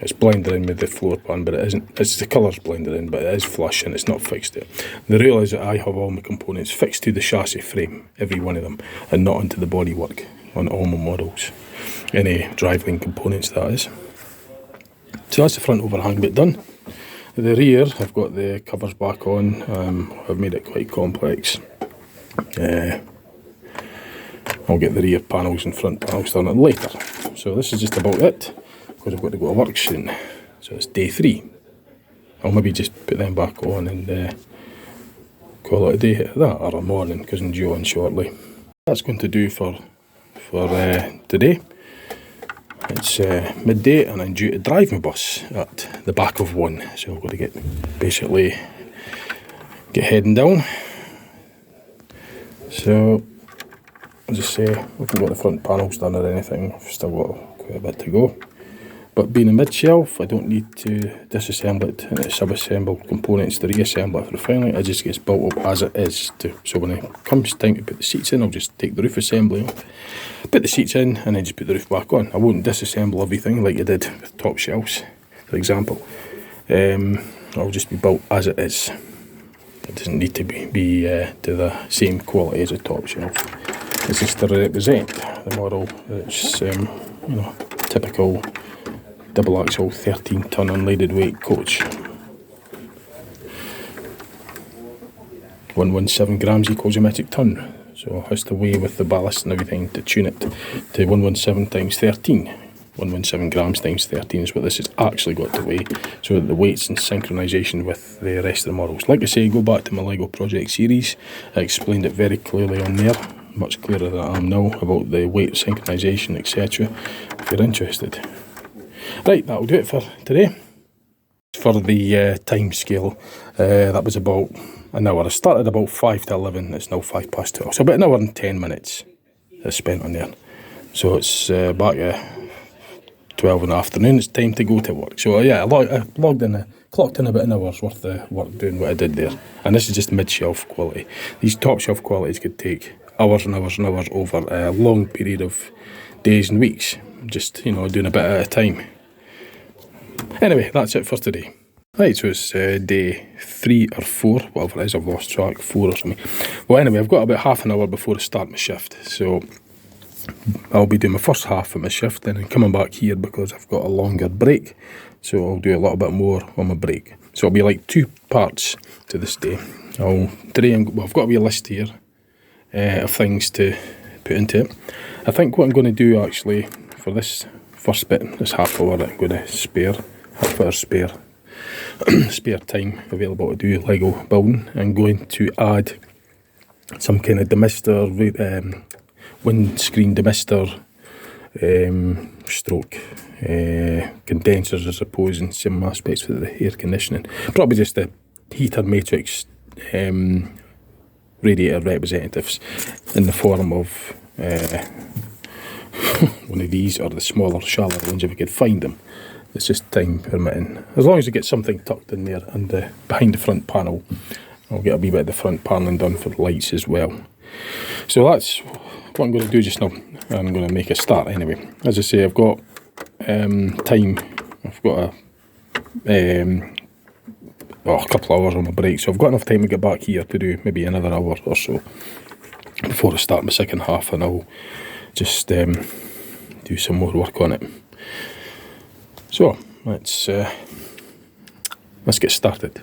It's blended in with the floor pan, but it isn't. It's the colours blended in, but it is flush and it's not fixed there. The rule is that I have all my components fixed to the chassis frame, every one of them, and not onto the bodywork on all my models. Any Driveline components, that is. So that's the front overhang bit done. At the rear, I've got the covers back on. I've made it quite complex. I'll get the rear panels and front panels done later. So this is just about it, because I've got to go to work soon. So it's day 3. I'll maybe just put them back on and call it a day at that, or a morning, because I'm due on shortly. That's going to do for today. It's midday and I'm due to drive my bus at the back of one, so I've got to get heading down. So as I say, I haven't got the front panels done or anything. I've still got quite a bit to go. But being a mid-shelf, I don't need to disassemble it and sub-assemble components to reassemble it for refining. It just gets built up as it is. So when it comes time to put the seats in, I'll just take the roof assembly off, put the seats in, and then just put the roof back on. I won't disassemble everything like I did with top shelves, for example. It'll just be built as it is. It doesn't need to be to the same quality as a top shelf. It's just to represent the model. It's typical double axle 13 ton unladed weight coach. 117 grams equals a metric ton. So it has to weigh with the ballast and everything to tune it to 117 times 13. 117 grams times 13 is what this has actually got to weigh, so that the weight's in synchronisation with the rest of the models. Like I say, go back to my LEGO project series. I explained it very clearly on there, much clearer than I am now, about the weight synchronisation, etc. if you're interested. Right, that'll do it for today. For the time scale, that was about an hour. I started about 5 to 11, it's now 5 past 12. So about an hour and 10 minutes is spent on there. So it's back at 12 in the afternoon, it's time to go to work. So yeah, I clocked in about an hour's worth of work doing what I did there. And this is just mid-shelf quality. These top shelf qualities could take hours and hours and hours over a long period of days and weeks. Just, you know, doing a bit at a time. Anyway, that's it for today. Right, so it's day 3 or 4, whatever it is, I've lost track, 4 or something. Well, anyway, I've got about half an hour before I start my shift, so I'll be doing my first half of my shift, then I'm coming back here because I've got a longer break, so I'll do a little bit more on my break. So it'll be like 2 parts to this day. I've got a wee list here of things to put into it. I think what I'm going to do actually for this first bit, this half hour, I'm going to spare half hour spare time available to do Lego building. I'm going to add some kind of demister, windscreen demister, stroke condensers, I suppose, in some aspects for the air conditioning. Probably just the heater matrix radiator representatives in the form of one of these, or the smaller, shallower ones if you could find them. It's just time permitting. As long as you get something tucked in there and behind the front panel, I'll get a wee bit of the front panelling done for the lights as well. So that's what I'm going to do just now. I'm going to make a start anyway. As I say, I've got time. I've got a couple of hours on my break, so I've got enough time to get back here to do maybe another hour or so before I start my second half, and I'll just do some more work on it. So let's get started.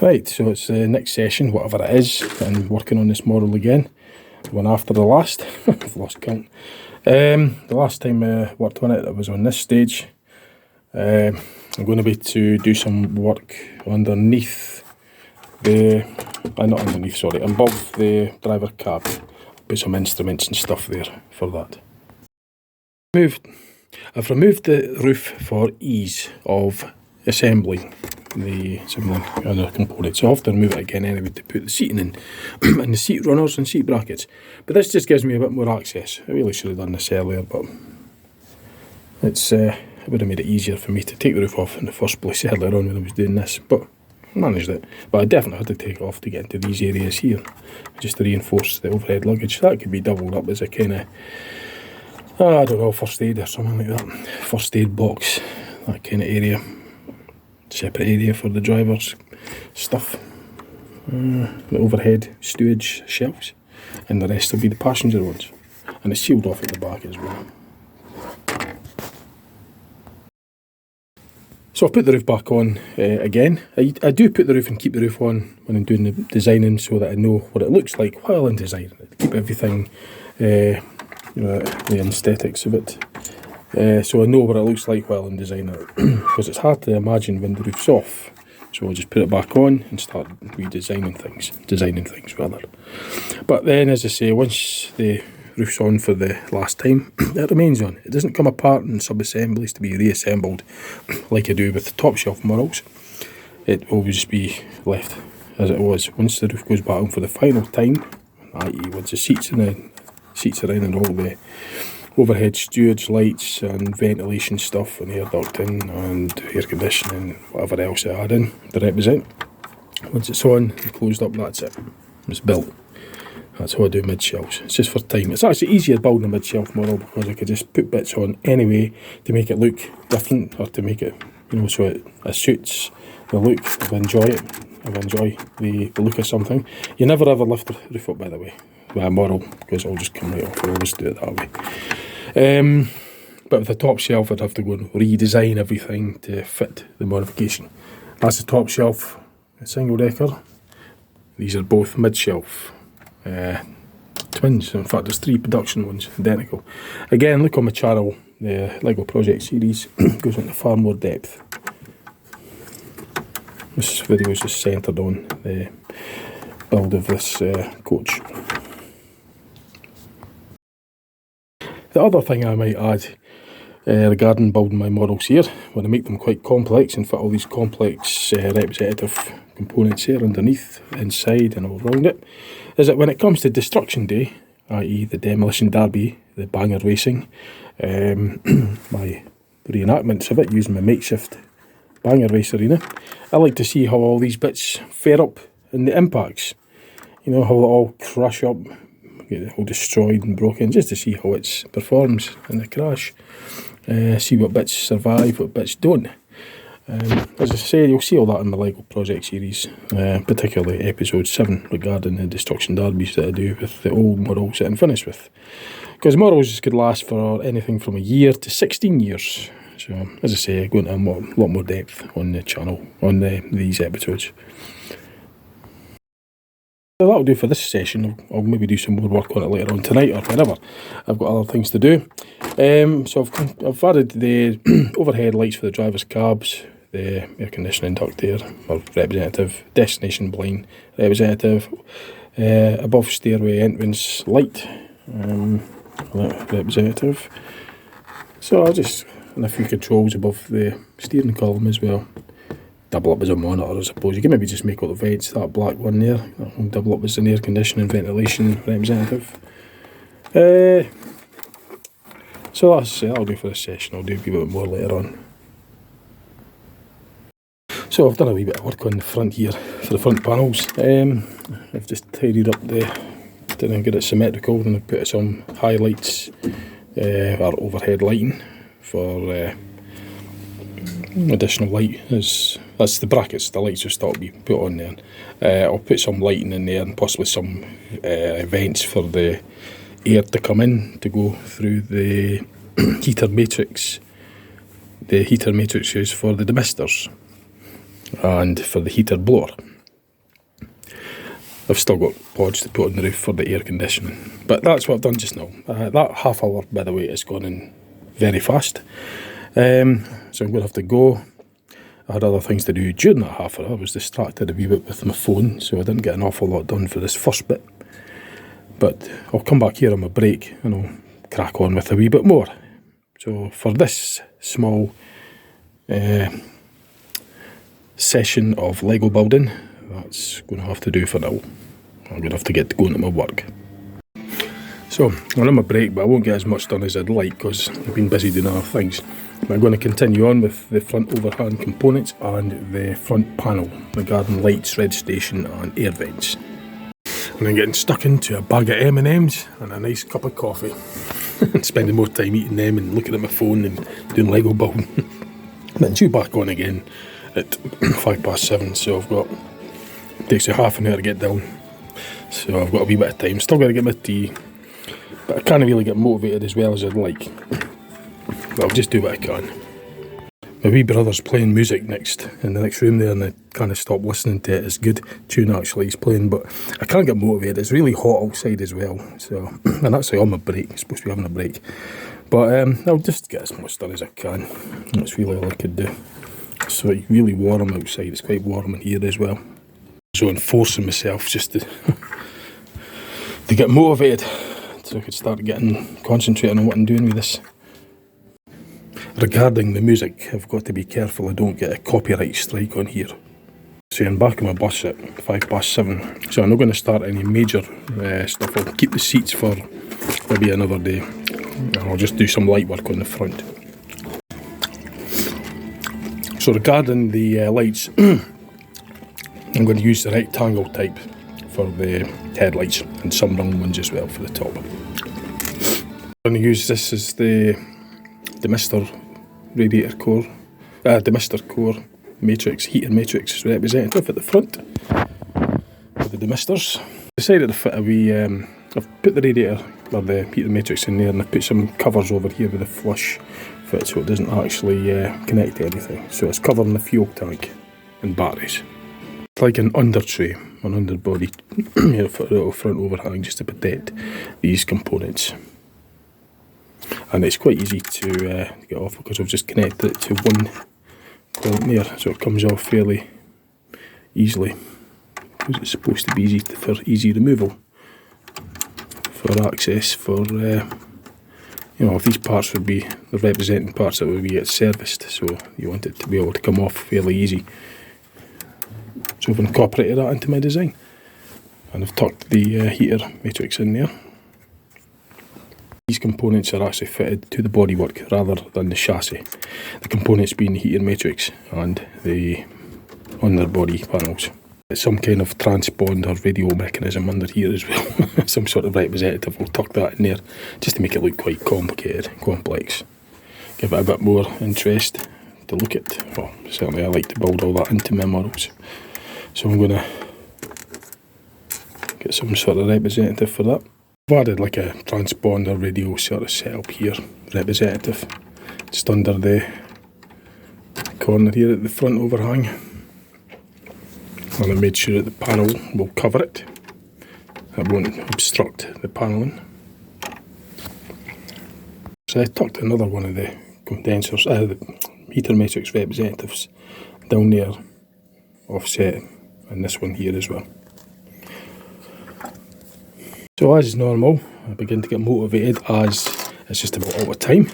Right, so it's the next session, whatever it is, and working on this model again. One after the last. I've lost count. The last time I worked on it, I was on this stage. I'm going to be to do some work underneath above the driver cab. Put some instruments and stuff there for that. I've removed the roof for ease of assembling the other components. So I have to remove it again anyway to put the seating in and the seat runners and seat brackets. But this just gives me a bit more access. I really should have done this earlier, but it would have made it easier for me to take the roof off in the first place earlier on when I was doing this. But I managed it. But I definitely had to take it off to get into these areas here, just to reinforce the overhead luggage. That could be doubled up as a kind of, I don't know, first aid or something like that. First aid box, that kind of area. Separate area for the driver's stuff. The overhead stowage shelves. And the rest will be the passenger ones. And it's sealed off at the back as well. So I've put the roof back on again. I do put the roof and keep the roof on when I'm doing the designing, so that I know what it looks like while I'm designing it. Keep everything, the aesthetics of it. So I know what it looks like while I'm designing it. Because it's hard to imagine when the roof's off. So I'll just put it back on and start designing things rather. But then, as I say, once the roof's on for the last time, it remains on. It doesn't come apart in sub-assemblies to be reassembled like I do with the top shelf models. It will just be left as it was. Once the roof goes back on for the final time, i.e. once the seats are in and all the overhead stewage lights and ventilation stuff and air ducting and air conditioning, whatever else I add in to represent. Once it's on and closed up, that's it. It's built. That's how I do mid-shelves. It's just for time. It's actually easier building a mid-shelf model because I could just put bits on anyway to make it look different, or to make it, so it suits the look. I enjoy it. I enjoy the look of something. You never ever lift the roof up, by the way, with a model, because it'll just come right off. I always do it that way. But with the top shelf, I'd have to go and redesign everything to fit the modification. That's the top shelf, a single decker. These are both mid-shelf twins. In fact, there's 3 production ones, identical. Again, look on my channel, the Lego Project series goes into far more depth. This video is just centred on the build of this coach. The other thing I might add regarding building my models here, when I make them quite complex and fit all these complex representative components here underneath, inside and all around it, is that when it comes to destruction day, i.e. the demolition derby, the banger racing, my reenactments of it using my makeshift banger race arena, I like to see how all these bits fare up in the impacts. You know, how they all crash up, get all destroyed and broken, just to see how it performs in the crash. See what bits survive, what bits don't. As I say, you'll see all that in the Lego Project series, particularly episode 7 regarding the destruction derbies that I do with the old models that I'm finished with. Because models could last for anything from a year to 16 years. So, as I say, I go into a lot more depth on the channel, on these episodes. So that'll do for this session. I'll maybe do some more work on it later on tonight or whenever. I've got other things to do. So I've added the overhead lights for the driver's cabs, the air conditioning duct there, or representative, destination blind representative, above stairway entrance light, representative. So I'll just, and a few controls above the steering column as well. Double up as a monitor, I suppose. You can maybe just make all the vents, that black one there, that will double up as an air conditioning ventilation representative. So that's that'll do for this session. I'll do a wee bit more later on. So I've done a wee bit of work on the front here for the front panels. I've just tidied up didn't get it symmetrical, and I've put some highlights or overhead lighting for additional light. That's the brackets, the lights will still be put on there. I'll put some lighting in there and possibly some vents for the air to come in to go through the heater matrix. The heater matrix is for the demisters and for the heater blower. I've still got pods to put on the roof for the air conditioning, but that's what I've done just now. That half hour, by the way, has gone in very fast, so I'm going to have to go. I had other things to do during that half hour. I was distracted a wee bit with my phone, so I didn't get an awful lot done for this first bit. But I'll come back here on my break and I'll crack on with a wee bit more. So for this small session of Lego building, that's going to have to do for now. I'm going to have to get going to my work. So I'm on my break, but I won't get as much done as I'd like because I've been busy doing other things. I'm going to continue on with the front overhand components and the front panel regarding lights, red station and air vents. And I'm getting stuck into a bag of M&Ms and a nice cup of coffee. And spending more time eating them and looking at my phone and doing Lego building. Then due back on again at 7:05, so I've got, it takes you half an hour to get down. So I've got a wee bit of time. Still got to get my tea, but I can't really get motivated as well as I'd like. But I'll just do what I can. My wee brother's playing music next in the next room there, and I kind of stopped listening to it. It's good tune actually he's playing, but I can't get motivated. It's really hot outside as well, so I'm actually on my break. I'm supposed to be having a break, but I'll just get as much done as I can. That's really all I could do. So it's really warm outside. It's quite warm in here as well. So I'm forcing myself just to get motivated, so I could start concentrating on what I'm doing with this. Regarding the music, I've got to be careful I don't get a copyright strike on here. So I'm back on my bus at 7:05, so I'm not going to start any major stuff. I'll keep the seats for maybe another day. I'll just do some light work on the front. So regarding the lights, I'm going to use the rectangle type for the headlights and some round ones as well for the top. I'm going to use this as the demister radiator core, demister core matrix, heater matrix representative at the front for the demisters. I decided to fit a wee I've put the radiator, or the heater matrix in there, and I've put some covers over here with a flush fit so it doesn't actually connect to anything. So it's covering the fuel tank and batteries. It's like an under tray, an underbody here for a little front overhang just to protect these components. And it's quite easy to get off because I've just connected it to one point there, so it comes off fairly easily because it's supposed to be easy for easy removal, for access, for you know, if these parts would be the representing parts that would get serviced, so you want it to be able to come off fairly easy. So I've incorporated that into my design, and I've tucked the heater matrix in there. These components are actually fitted to the bodywork rather than the chassis. The components being the heater matrix and the underbody panels. It's some kind of transponder or radio mechanism under here as well. Some sort of representative will tuck that in there just to make it look quite complicated, complex. Give it a bit more interest to look at. Well, certainly I like to build all that into my models. So I'm going to get some sort of representative for that. I've added like a transponder radio sort of setup here, representative, just under the corner here at the front overhang. And I made sure that the panel will cover it. It won't obstruct the panelling. So I tucked another one of the condensers, the heater matrix representatives down there, offset, and this one here as well. So as normal, I begin to get motivated as it's just about out of time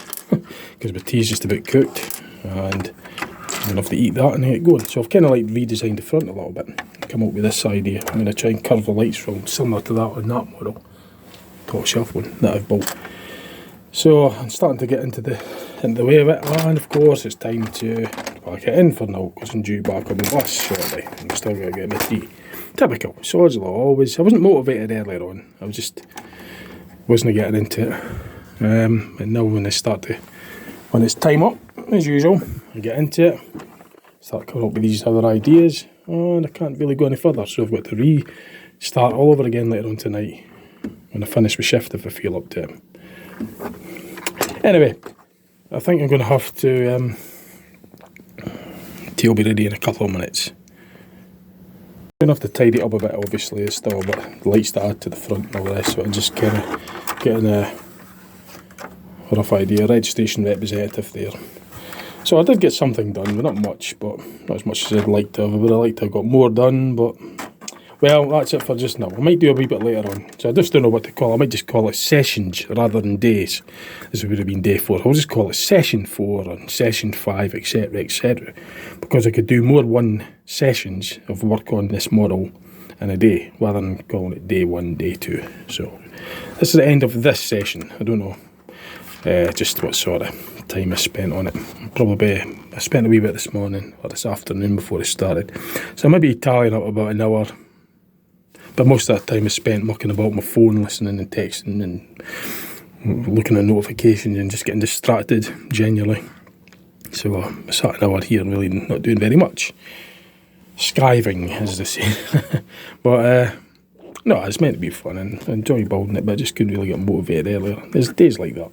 because my tea's just about cooked and I'm going to have to eat that and get going. So I've kind of like redesigned the front a little bit, come up with this idea. I'm going to try and curve the lights from similar to that on that model, top shelf one that I've built. So I'm starting to get into the way of it, and of course it's time to pack it in for now because I'm due back on the bus shortly. I'm still going to get my tea. Typical, so as always, I wasn't motivated earlier on, I was just wasn't getting into it. And now when it's time up, as usual, I get into it, start coming up with these other ideas, and I can't really go any further, so I've got to restart all over again later on tonight when I finish my shift if I feel up to it. Anyway, I think I'm going to have to, tea will be ready in a couple of minutes. I'm going to have to tidy it up a bit, obviously, there's still a bit of lights to add to the front and all the rest, so I'm just kind of getting a rough idea, registration representative there. So I did get something done, but not much, but not as much as I'd like to have. I would have liked to have got more done, but well, that's it for just now. I might do a wee bit later on, so I just don't know what to call it. I might just call it sessions rather than days. This would have been day 4. I'll just call it session 4 and session 5, etc, etc, because I could do more one sessions of work on this model in a day rather than calling it day 1, day 2. So this is the end of this session. I don't know just what sort of time I spent on it. Probably I spent a wee bit this morning or this afternoon before it started, so I might be tallying up about an hour, but most of that time is spent mucking about my phone, listening and texting and looking at notifications and just getting distracted generally. So I sat an hour here really not doing very much, skiving as they say. But no, it's meant to be fun and I enjoy building it, but I just couldn't really get motivated earlier. There's days like that.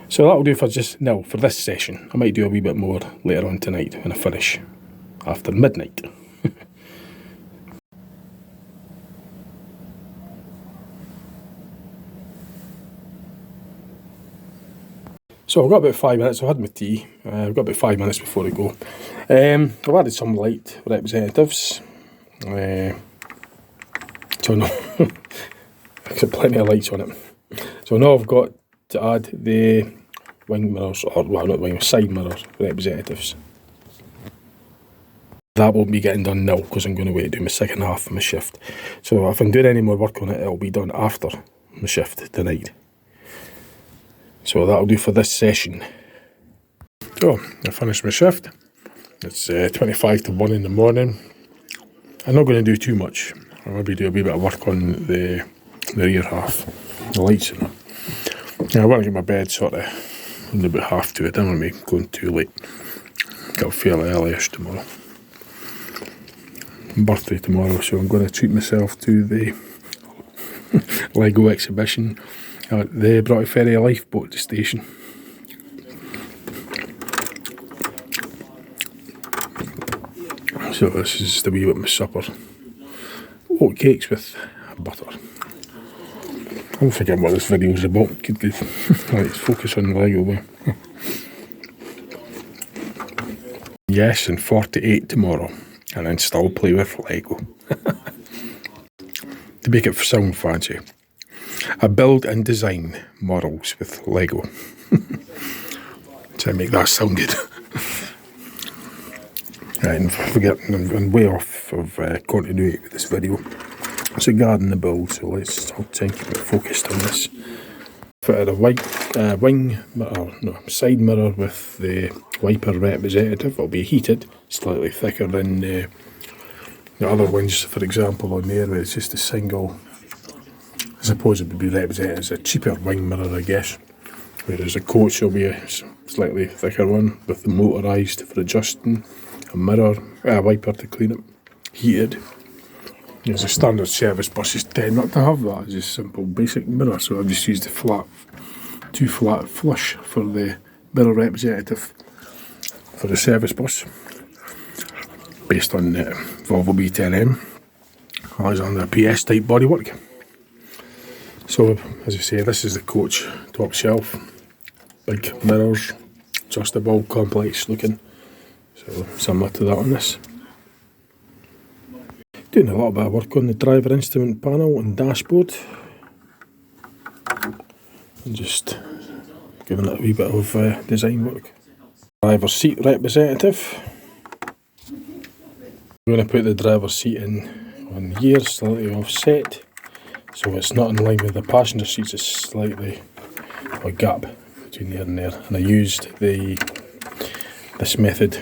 So that'll do for just now, for this session. I might do a wee bit more later on tonight when I finish, after midnight. So I've got about 5 minutes, I've had my tea, I've got about 5 minutes before I go. I've added some light representatives. So no, I've got plenty of lights on it. So now I've got to add the wing mirrors, or well not wing, side mirror representatives. That won't be getting done now because I'm going to wait to do my second half of my shift. So if I'm doing any more work on it, it'll be done after my shift tonight. So that'll do for this session. So I finished my shift. It's 25 to 1 in the morning. I'm not going to do too much. I'll maybe do a wee bit of work on the rear half, the lights and that. Yeah, I want to get my bed sort of about half to it. I don't want to be going too late. Got fairly early-ish tomorrow. Birthday tomorrow, so I'm going to treat myself to the Lego exhibition at the Ferry lifeboat station. So this is the wee bit of my supper. Oat cakes with butter. I'm forgetting what this video is about. Good grief. Let's focus on Lego. Yes, and 48 tomorrow. And then still play with Lego. To make it sound fancy. I build and design models with Lego. Try to make that sound good. Right, and forgetting, I'm way off of continuity with this video. It's a garden to build, so I'll try and keep it focused on this. Fitted a wing mirror, no, side mirror with the wiper representative. It'll be heated, slightly thicker than the other ones, for example, on there where it's just a single. I suppose it would be represented as a cheaper wing mirror, I guess. Whereas the coach will be a slightly thicker one with the motorised for adjusting, a mirror, a wiper to clean it, heated. As a standard service buses tend not to have that. It's just simple basic mirror, so I've just used the two flat flush for the mirror representative for the service bus, based on the Volvo B10M, Alexander PS type bodywork. So as I say, this is the coach top shelf, big mirrors, adjustable, complex looking, so similar to that on this. Doing a little bit of work on the driver instrument panel and dashboard, and just giving it a wee bit of design work. Driver seat representative. I'm going to put the driver seat in on here, slightly offset, so it's not in line with the passenger seats, it's slightly a gap between there and there, and I used this method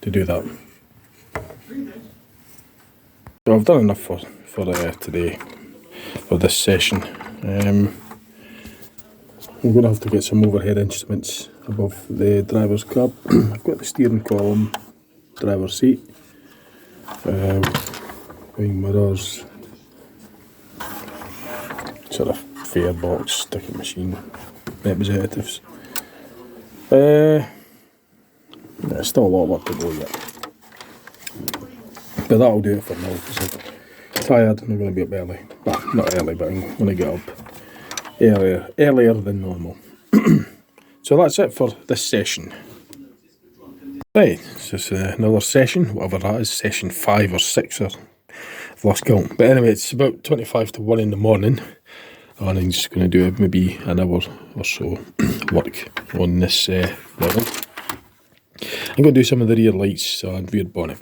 to do that. So I've done enough for today, for this session. I'm going to have to get some overhead instruments above the driver's cab. I've got the steering column, driver seat, wing mirrors, sort of fare box, ticket machine representatives. There's still a lot of work to go yet. But that'll do it for now, because I'm tired and I'm going to be up early. Well, not early, but I'm going to get up earlier than normal. So that's it for this session. Right, so it's another session, whatever that is, session 5 or 6, or I've lost count. But anyway, it's about 25 to 1 in the morning, and I'm just going to do maybe an hour or so work on this level. I'm going to do some of the rear lights and rear bonnet.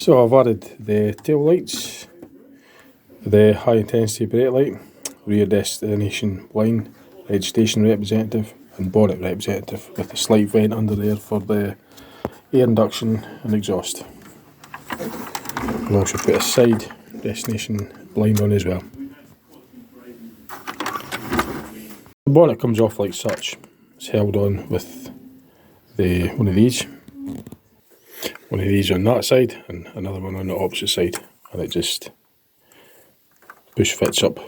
So I've added the tail lights, the high intensity brake light, rear destination line, registration representative and bonnet representative, with a slight vent under there for the air induction and exhaust. I'll also put a side destination blind on as well. The bonnet comes off like such. It's held on with one of these on that side and another one on the opposite side, and it just push fits up,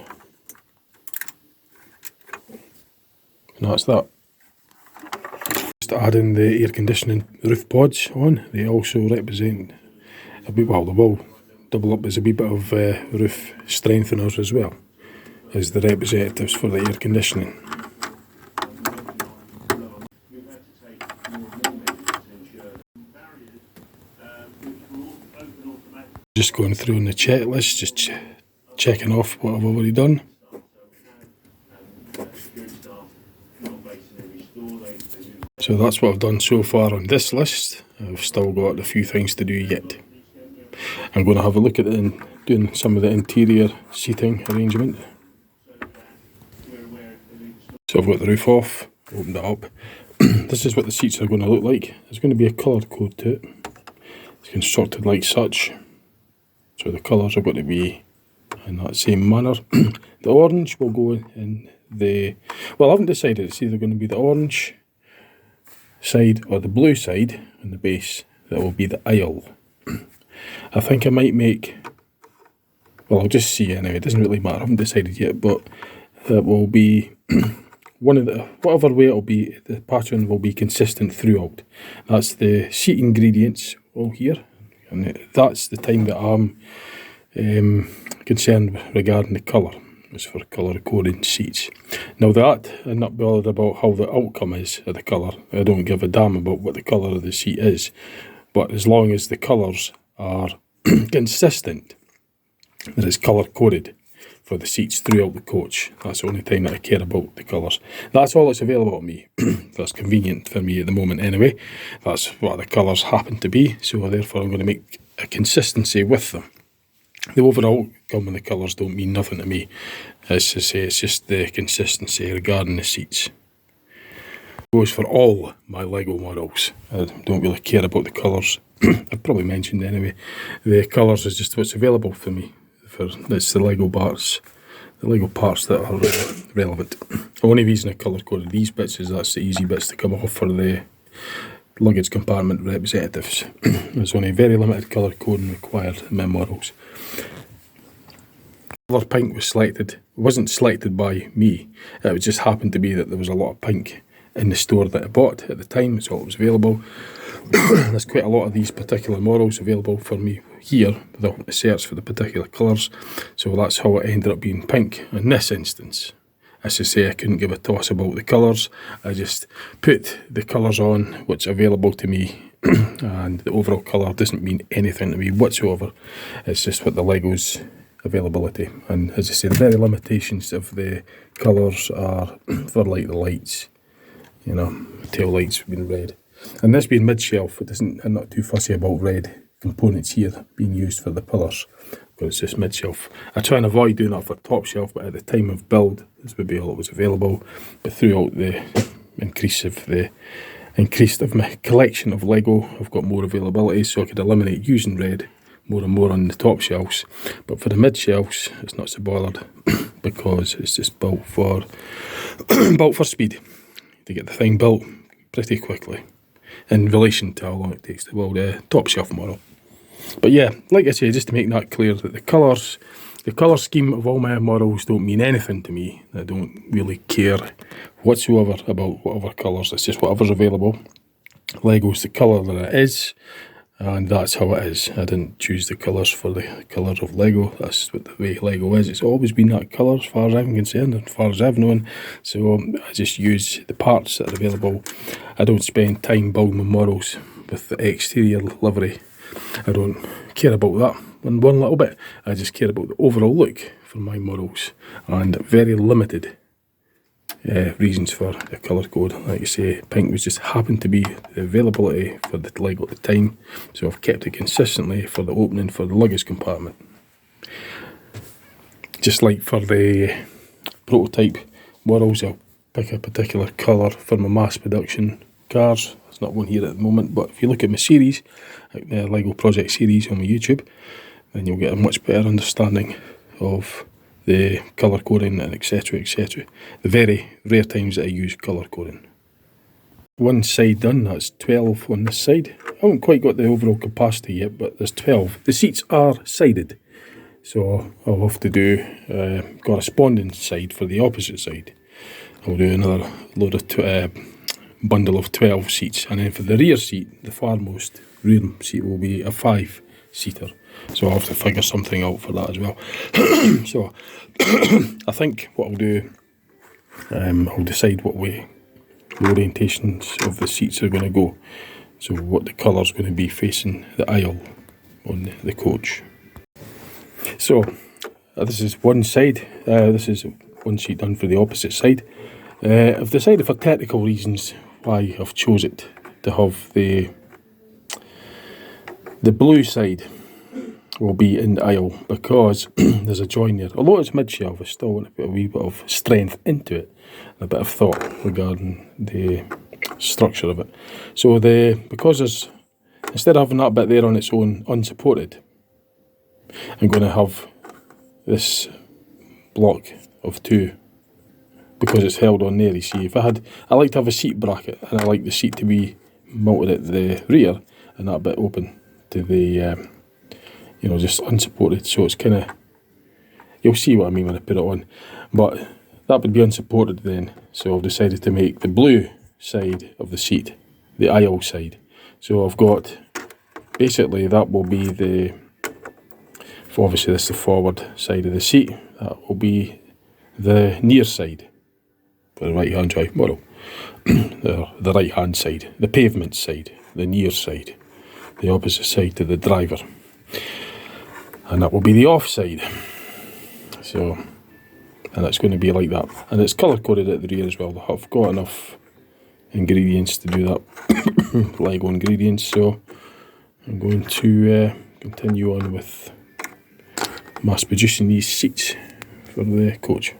and that's that. Just adding the air conditioning roof pods on. They also represent a bit, well, they will double up as a wee bit of roof strengtheners as well as the representatives for the air conditioning. Just going through on the checklist, just checking off what I've already done. So that's what I've done so far on this list. I've still got a few things to do yet. I'm going to have a look at it and doing some of the interior seating arrangement. So I've got the roof off, opened it up. This is what the seats are going to look like. There's going to be a colour code to it. It's constructed like such. So the colours are going to be in that same manner. The orange will go in the, well, I haven't decided, it's either going to be the orange side or the blue side on the base. That will be the aisle. I think I might make well, I'll just see anyway, it doesn't really matter, I haven't decided yet, but it will be whatever way it'll be, the pattern will be consistent throughout. That's the seat ingredients all here, and that's the time that I'm concerned regarding the colour. It's for colour coding seats. Now that, I'm not bothered about how the outcome is of the colour. I don't give a damn about what the colour of the seat is, but as long as the colours are consistent, that it's colour coded for the seats throughout the coach. That's the only time that I care about the colours. That's all that's available to me. That's convenient for me at the moment anyway. That's what the colours happen to be, so therefore I'm going to make a consistency with them. The overall outcome and the colours don't mean nothing to me. As I say, it's just the consistency regarding the seats. It goes for all my Lego models. I don't really care about the colours. I've probably mentioned anyway. The colours is just what's available for me. It's the Lego parts that are relevant. The only reason I colour coded these bits is that's the easy bits to come off for the luggage compartment representatives. There's only very limited colour coding required in my models. Colour pink was selected. It wasn't selected by me. It just happened to be that there was a lot of pink in the store that I bought at the time. It's all that was available. There's quite a lot of these particular models available for me here without a search for the particular colours. So that's how it ended up being pink in this instance. As I say, I couldn't give a toss about the colours. I just put the colours on what's available to me, and the overall colour doesn't mean anything to me whatsoever. It's just what the Lego's availability. And as I say, the very limitations of the colours are for like the lights, you know, tail lights being red. And this being mid-shelf, I'm not too fussy about red components here being used for the pillars, because it's just mid-shelf. I try and avoid doing that for top shelf, but at the time of build, this would be all that was available. But throughout the increase of my collection of Lego, I've got more availability, so I could eliminate using red more and more on the top shelves. But for the mid-shelves, it's not so bothered, because it's just built for speed, to get the thing built pretty quickly in relation to how long it takes to build a top shelf model. But yeah, like I say, just to make that clear, that the colour scheme of all my models don't mean anything to me. I don't really care whatsoever about whatever colours. It's just whatever's available. Lego's the colour that it is, and that's how it is. I didn't choose the colours for the colour of Lego. That's what the way Lego is. It's always been that colour as far as I'm concerned, and as far as I've known. So I just use the parts that are available. I don't spend time building my models with the exterior livery. I don't care about that one little bit. I just care about the overall look for my models, and very limited reasons for the colour code. Like I say, pink was just happened to be the availability for the Lego at the time, so I've kept it consistently for the opening for the luggage compartment. Just like for the prototype models, I'll pick a particular colour for my mass production cars. There's not one here at the moment, but if you look at my series, like the Lego project series on my YouTube, then you'll get a much better understanding of the colour coding and etc, etc. The very rare times that I use colour coding. One side done, that's 12 on this side. I haven't quite got the overall capacity yet, but there's 12. The seats are sided, so I'll have to do corresponding side for the opposite side. I'll do another bundle of 12 seats, and then for the rear seat, the farmost rear seat will be a 5-seater. So I'll have to figure something out for that as well. So I think what I'll do, I'll decide what way the orientations of the seats are going to go. So what the colour's going to be facing the aisle on the coach. So this is one side. This is one seat done for the opposite side. I've decided for technical reasons why I've chose it to have the blue side will be in the aisle, because there's a join there. Although it's mid-shelf, I still want to put a wee bit of strength into it, and a bit of thought regarding the structure of it. So because there's, instead of having that bit there on its own unsupported, I'm going to have this block of 2, because it's held on there. You see, I like to have a seat bracket, and I like the seat to be mounted at the rear and that bit open to the just unsupported, so it's kind of You'll see what I mean when I put it on. But that would be unsupported then. So I've decided to make the blue side of the seat the aisle side. So I've got, basically that will be the, obviously this is the forward side of the seat. That will be the near side. The right hand drive model. The right hand side. The pavement side. The near side. The opposite side to the driver. And that will be the off side. So, and it's going to be like that. And it's colour coded at the rear as well. I've got enough ingredients to do that. Lego ingredients. So I'm going to continue on with mass producing these seats for the coach.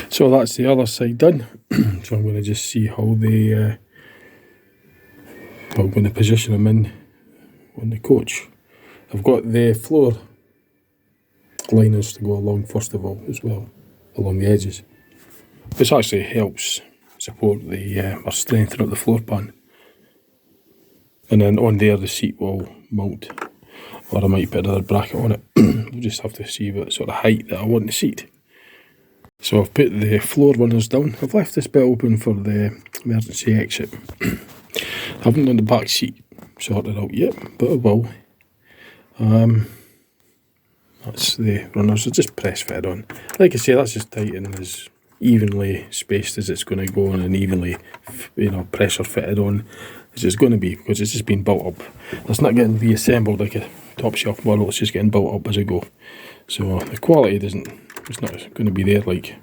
So that's the other side done. So I'm going to just see how they, I'm going to position them in on the coach. I've got the floor liners to go along first of all as well, along the edges. This actually helps support the, or strengthen up the floor pan. And then on there the seat will mount, or I might put another bracket on it. We'll just have to see what sort of height that I want the seat. So I've put the floor runners down. I've left this bit open for the emergency exit. I haven't done the back seat sorted out yet, but I will. That's the runners, they're just press fitted on. Like I say, that's just tightened as evenly spaced as it's going to go on, and evenly, pressure fitted on as it's going to be, because it's just been built up. It's not getting reassembled like a top shelf model, it's just getting built up as I go. So the quality it's not going to be there like,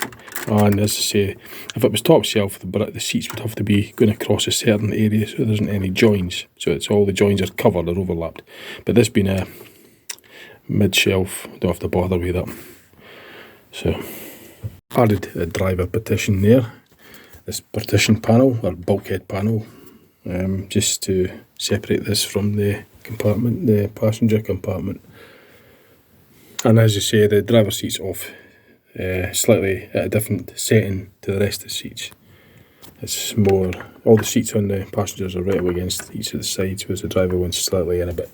and as I say, if it was top shelf, the seats would have to be going across a certain area so there isn't any joins. So it's all the joins are covered or overlapped. But this being a mid-shelf, don't have to bother with that. So added a driver partition there, this partition panel or bulkhead panel, just to separate this from the compartment, the passenger compartment. And as you say, the driver seat's off, slightly at a different setting to the rest of the seats. It's more, all the seats on the passengers are right up against each of the sides, whereas the driver one's slightly in a bit.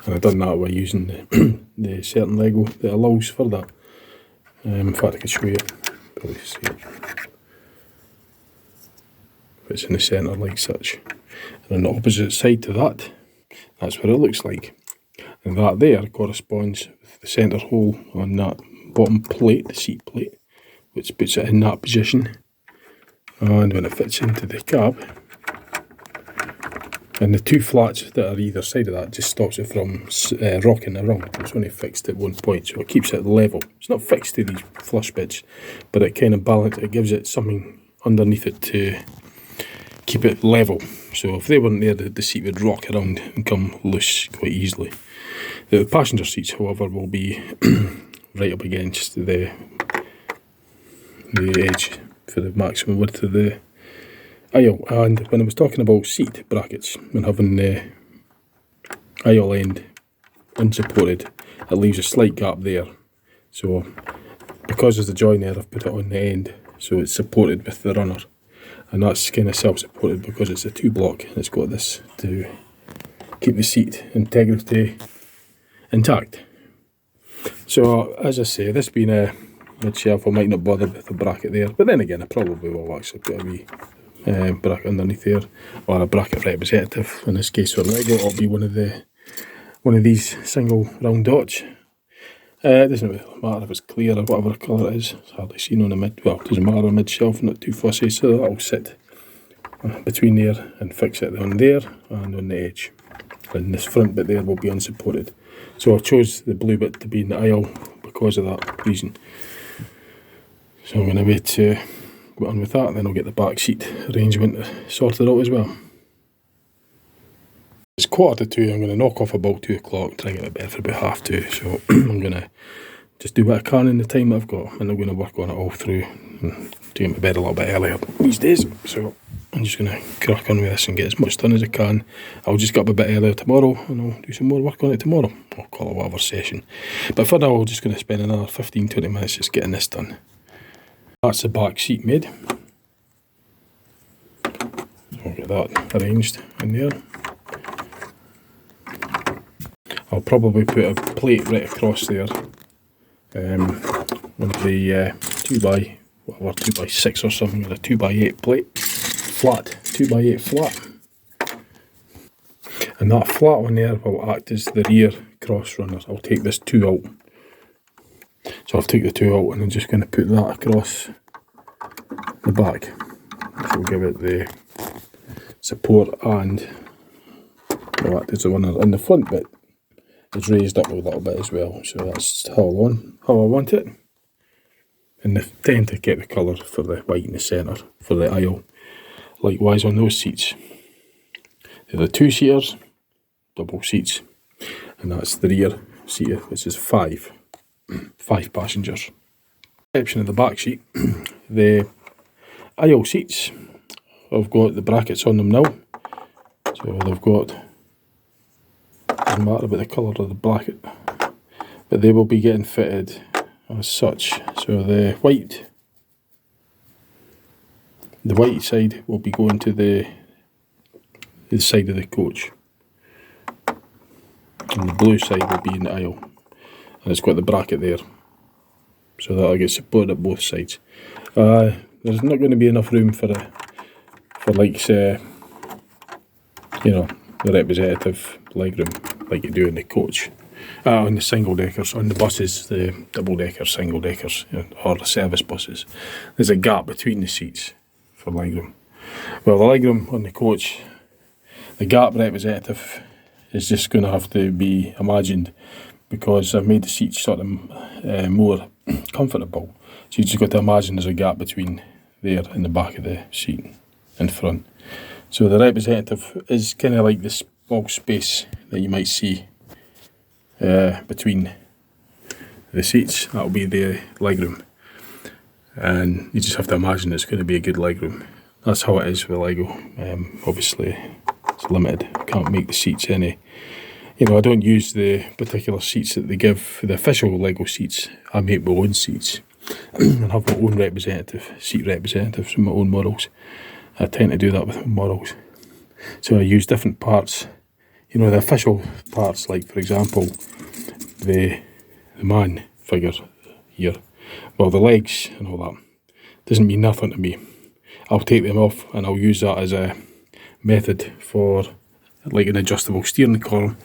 And I've done that by using the certain Lego that allows for that. In fact, I could show you, probably see it. It's in the centre like such. And on the opposite side to that, that's what it looks like. And that there corresponds with the centre hole on that bottom plate, the seat plate, which puts it in that position. And when it fits into the cab, and the two flats that are either side of that just stops it from rocking around. It's only fixed at one point, so it keeps it level. It's not fixed to these flush bits, but it kind of balances, it gives it something underneath it to keep it level. So if they weren't there, the seat would rock around and come loose quite easily. The passenger seats, however, will be right up against the edge for the maximum width of the aisle. And when I was talking about seat brackets, when having the aisle end unsupported, it leaves a slight gap there. So because there's a join there, I've put it on the end so it's supported with the runner. And that's kind of self-supported because it's a 2-block and it's got this to keep the seat integrity intact. So as I say, this being a mid-shelf, I might not bother with the bracket there, but then again I probably will actually put a wee bracket underneath there, or a bracket representative. In this case for Lego, it'll be one of these single round dots. It doesn't really matter if it's clear or whatever colour it is. It's hardly seen on a mid, well, it doesn't matter on a mid shelf, not too fussy, so that'll sit between there and fix it on there and on the edge. And this front bit there will be unsupported. So I chose the blue bit to be in the aisle because of that reason. So I'm going to wait to go on with that, and then I'll get the back seat arrangement sorted out as well. It's 1:45, I'm going to knock off about 2 o'clock, try and get to bed for about 2:30, so I'm going to just do what I can in the time that I've got, and I'm going to work on it all through and do get to bed a little bit earlier these days. So I'm just going to crack on with this and get as much done as I can. I'll just get up a bit earlier tomorrow and I'll do some more work on it tomorrow. I'll call it whatever session. But for now, I'm just going to spend another 15-20 minutes just getting this done. That's the back seat made. So I'll get that arranged in there. I'll probably put a plate right across there, with the 2x6 or something, or a 2x8 plate, flat, 2x8 flat. And that flat one there will act as the rear cross runner. I'll take this 2 out. So I'll take the 2 out and I'm just going to put that across the back. Which will give it the support, and well, that is the runner in the front bit. It's raised up a little bit as well, so that's how I want it. And they tend to get the colour for the white in the centre for the aisle. Likewise on those seats. They're the 2-seaters, double seats, and that's the rear seat, which is 5 passengers. Exception of the back seat, the aisle seats have got the brackets on them now, so they've got, doesn't matter about the colour of the bracket, but they will be getting fitted as such. So the white side will be going to the side of the coach, and the blue side will be in the aisle, and it's got the bracket there, so that'll get support at both sides. There's not going to be enough room for like say, you know, the representative legroom like you do in the coach, on the single deckers, on the buses, the double deckers, single deckers, or the service buses. There's a gap between the seats for legroom. Well, the legroom on the coach, the gap representative is just going to have to be imagined, because I've made the seats sort of more comfortable. So you just got to imagine there's a gap between there and the back of the seat in front. So the representative is kind of like this small space that you might see between the seats. That'll be the legroom, and you just have to imagine it's going to be a good legroom. That's how it is with Lego. Obviously it's limited, can't make the seats any, I don't use the particular seats that they give, the official Lego seats. I make my own seats and have my own seat representatives from my own models. I tend to do that with my models. So I use different parts, the official parts, like for example the man figure here. Well, the legs and all that doesn't mean nothing to me. I'll take them off and I'll use that as a method for like an adjustable steering column.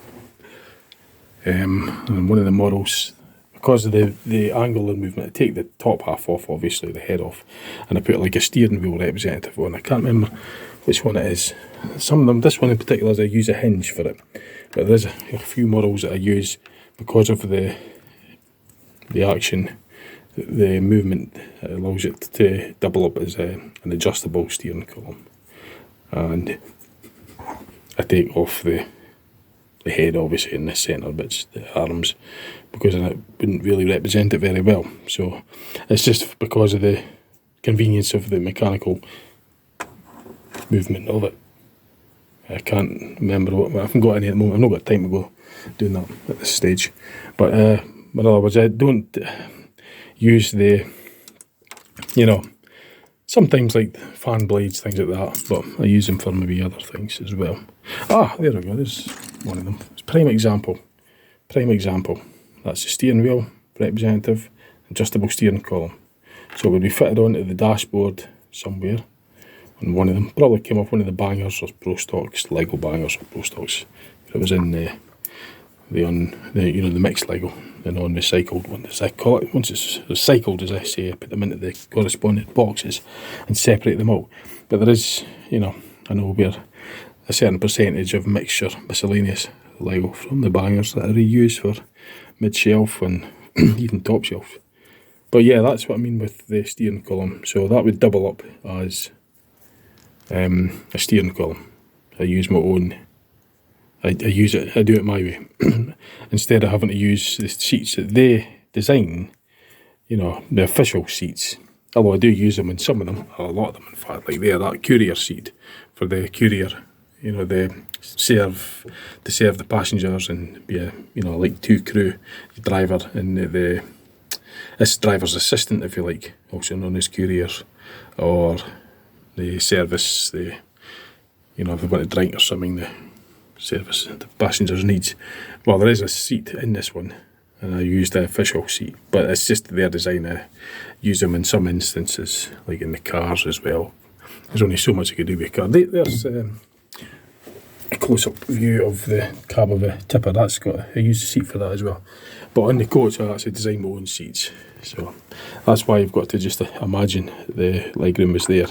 And one of the models, because of the angular movement, I take the top half off, obviously the head off, and I put like a steering wheel representative on. I can't remember which one it is. Some of them, this one in particular, I use a hinge for it, but there's a few models that I use because of the action, the movement that allows it to double up as an adjustable steering column. And I take off the head, obviously, in the centre bits, the arms, because it wouldn't really represent it very well. So it's just because of the convenience of the mechanical movement of it. I can't remember what, I haven't got any at the moment. I've not got time to go doing that at this stage. But in other words, I don't use the, sometimes like fan blades, things like that, but I use them for maybe other things as well. Ah, there we go, there's one of them. It's prime example. That's the steering wheel representative, adjustable steering column. So it would be fitted onto the dashboard somewhere on one of them. Probably came off one of the bangers or Pro Stocks, Lego bangers or Pro Stocks. It was in the mixed Lego, the non-recycled one, as I call it. Once it's recycled, as I say, I put them into the corresponding boxes and separate them out. But there is, I know where a certain percentage of mixture, miscellaneous Lego from the bangers that I reuse for mid-shelf and even top shelf. But yeah, that's what I mean with the steering column. So that would double up as a steering column. I use my own. I do it my way. Instead of having to use the seats that they design, the official seats. Although I do use them in some of them, a lot of them in fact, like there, that courier seat for the courier, to serve the passengers and be like two crew, the driver and this driver's assistant, if you like, also known as couriers, or the service, if they want to drink or something, the service the passengers' needs. Well, there is a seat in this one, and I used the official seat, but it's just their design. I use them in some instances, like in the cars as well. There's only so much I could do with a car. There's a close-up view of the cab of a tipper. I use the seat for that as well. But on the coach, I actually designed my own seats. So that's why you've got to just imagine the legroom was there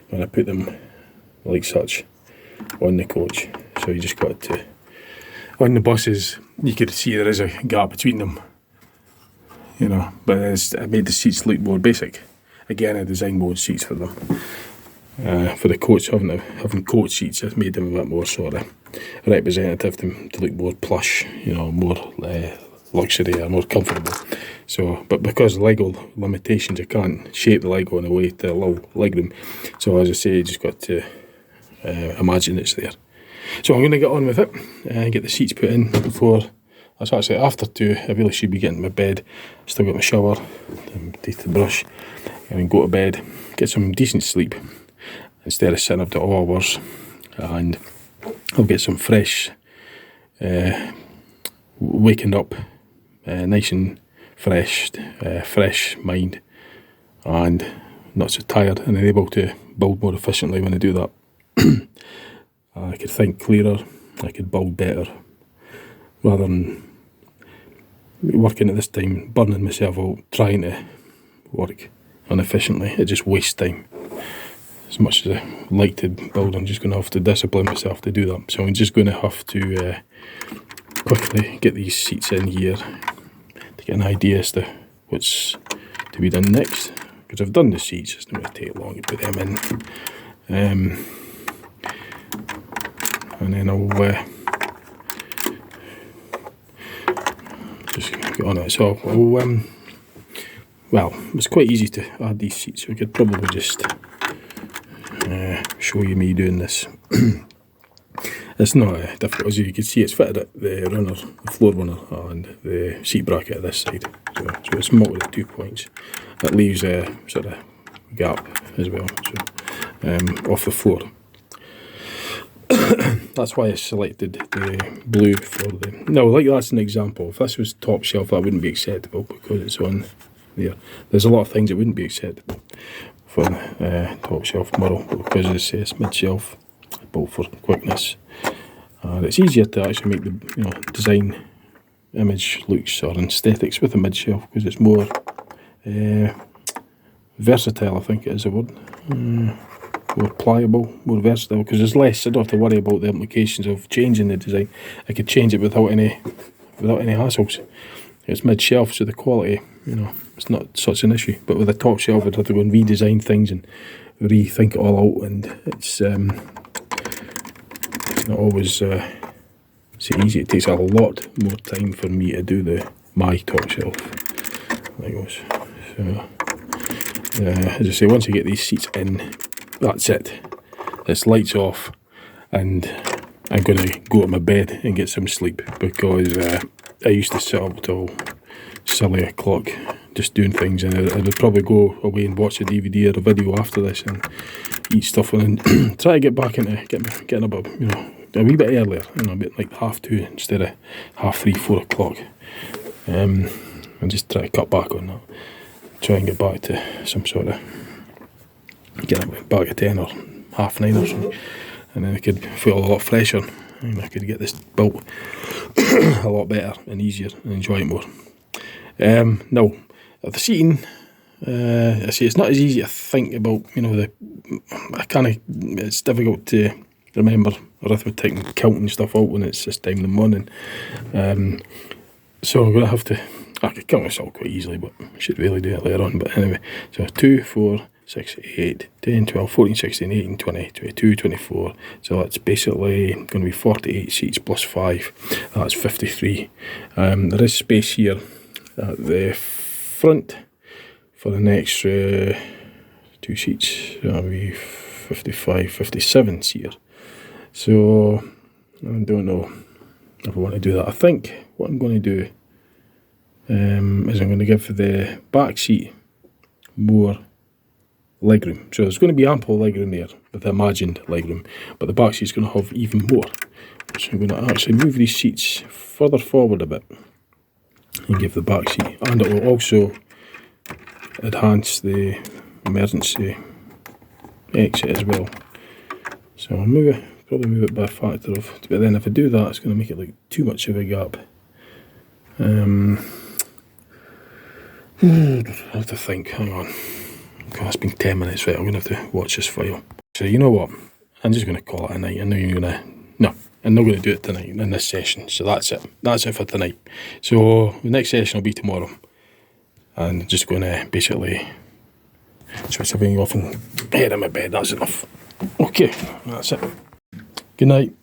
when I put them like such on the coach. So you just got to, on the buses, you could see there is a gap between them, you know, but I made the seats look more basic. Again, I designed my own seats for them. For the coach, having coach seats, I've made them a bit more sort of representative, to look more plush, you know, more luxury or more comfortable. So, but because Lego limitations, I can't shape the Lego in a way to allow legroom. So as I say, you just got to imagine it's there. So I'm going to get on with it and get the seats put in before. That's actually after 2. I really should be getting to my bed. Still got my shower, teeth to brush, and then go to bed, get some decent sleep instead of sitting up to all hours. And I'll get some fresh, waking up, nice and fresh mind, and not so tired, and able to build more efficiently when I do that. I could think clearer, I could build better, rather than working at this time, burning myself out, trying to work inefficiently. It just wastes time. As much as I like to build, I'm just going to have to discipline myself to do that. So I'm just going to have to quickly get these seats in here to get an idea as to what's to be done next. Because I've done the seats, it's not going to take long to put them in. And then I'll just get on it. So well, it's quite easy to add these seats. We could probably just show you me doing this. It's not difficult, as you can see. It's fitted at the runner, the floor runner, and the seat bracket at this side. So it's mounted at 2 points. That leaves a sort of gap as well, so off the floor. That's why I selected the blue for the... No, like that's an example. If this was top shelf, that wouldn't be acceptable because it's on there. There's a lot of things that wouldn't be acceptable for top shelf model, but because it's mid shelf, built for quickness. And it's easier to actually make the design image looks or aesthetics with a mid shelf because it's more versatile, I think it is a word. More pliable, more versatile, because there's less. I don't have to worry about the implications of changing the design. I could change it without any hassles. It's mid shelf, so the quality, it's not such an issue. But with a top shelf, I'd have to go and redesign things and rethink it all out, and it's not always so easy. It takes a lot more time for me to do my top shelf Legos. So as I say, once you get these seats in, that's it. It's lights off, and I'm going to go to my bed and get some sleep, because I used to sit up till silly o'clock just doing things, and I would probably go away and watch a DVD or a video after this and eat stuff, and then try to get back into getting up, a wee bit earlier, a bit like 2:30 instead of 3:30, 4 o'clock, and just try to cut back on that. Try and get back to some sort of, get up back at 10 or 9:30 or something, and then I could feel a lot fresher, and I could get this built a lot better and easier and enjoy it more. Now, the seating, I say it's not as easy to think about, it's difficult to remember arithmetic and counting stuff out when it's this time in the morning. So I'm going to have to, I could count this out quite easily, but I should really do it later on. But anyway, so 2, 4, 6, 8, 10, 12, 14, 16, 18, 20, 22, 24. So that's basically going to be 48 seats plus 5. That's 53. There is space here at the front for an extra 2 seats. That'll be 55, 57 seater. So I don't know if I want to do that. I think what I'm going to do is I'm going to give the back seat more legroom. So there's going to be ample legroom there with the imagined legroom, but the back seat's going to have even more. So I'm going to actually move these seats further forward a bit and give the back seat, and it will also enhance the emergency exit as well. So I'll move it, probably move it by a factor of, but then if I do that, it's going to make it like too much of a gap. I have to think, hang on. Okay, it's been 10 minutes, right? I'm going to have to watch this file. So you know what? I'm just going to call it a night. I know you're going to, no, I'm not going to do it tonight in this session. So that's it. That's it for tonight. So the next session will be tomorrow. And I'm just going to basically switch everything off and head in my bed. That's enough. Okay, that's it. Good night.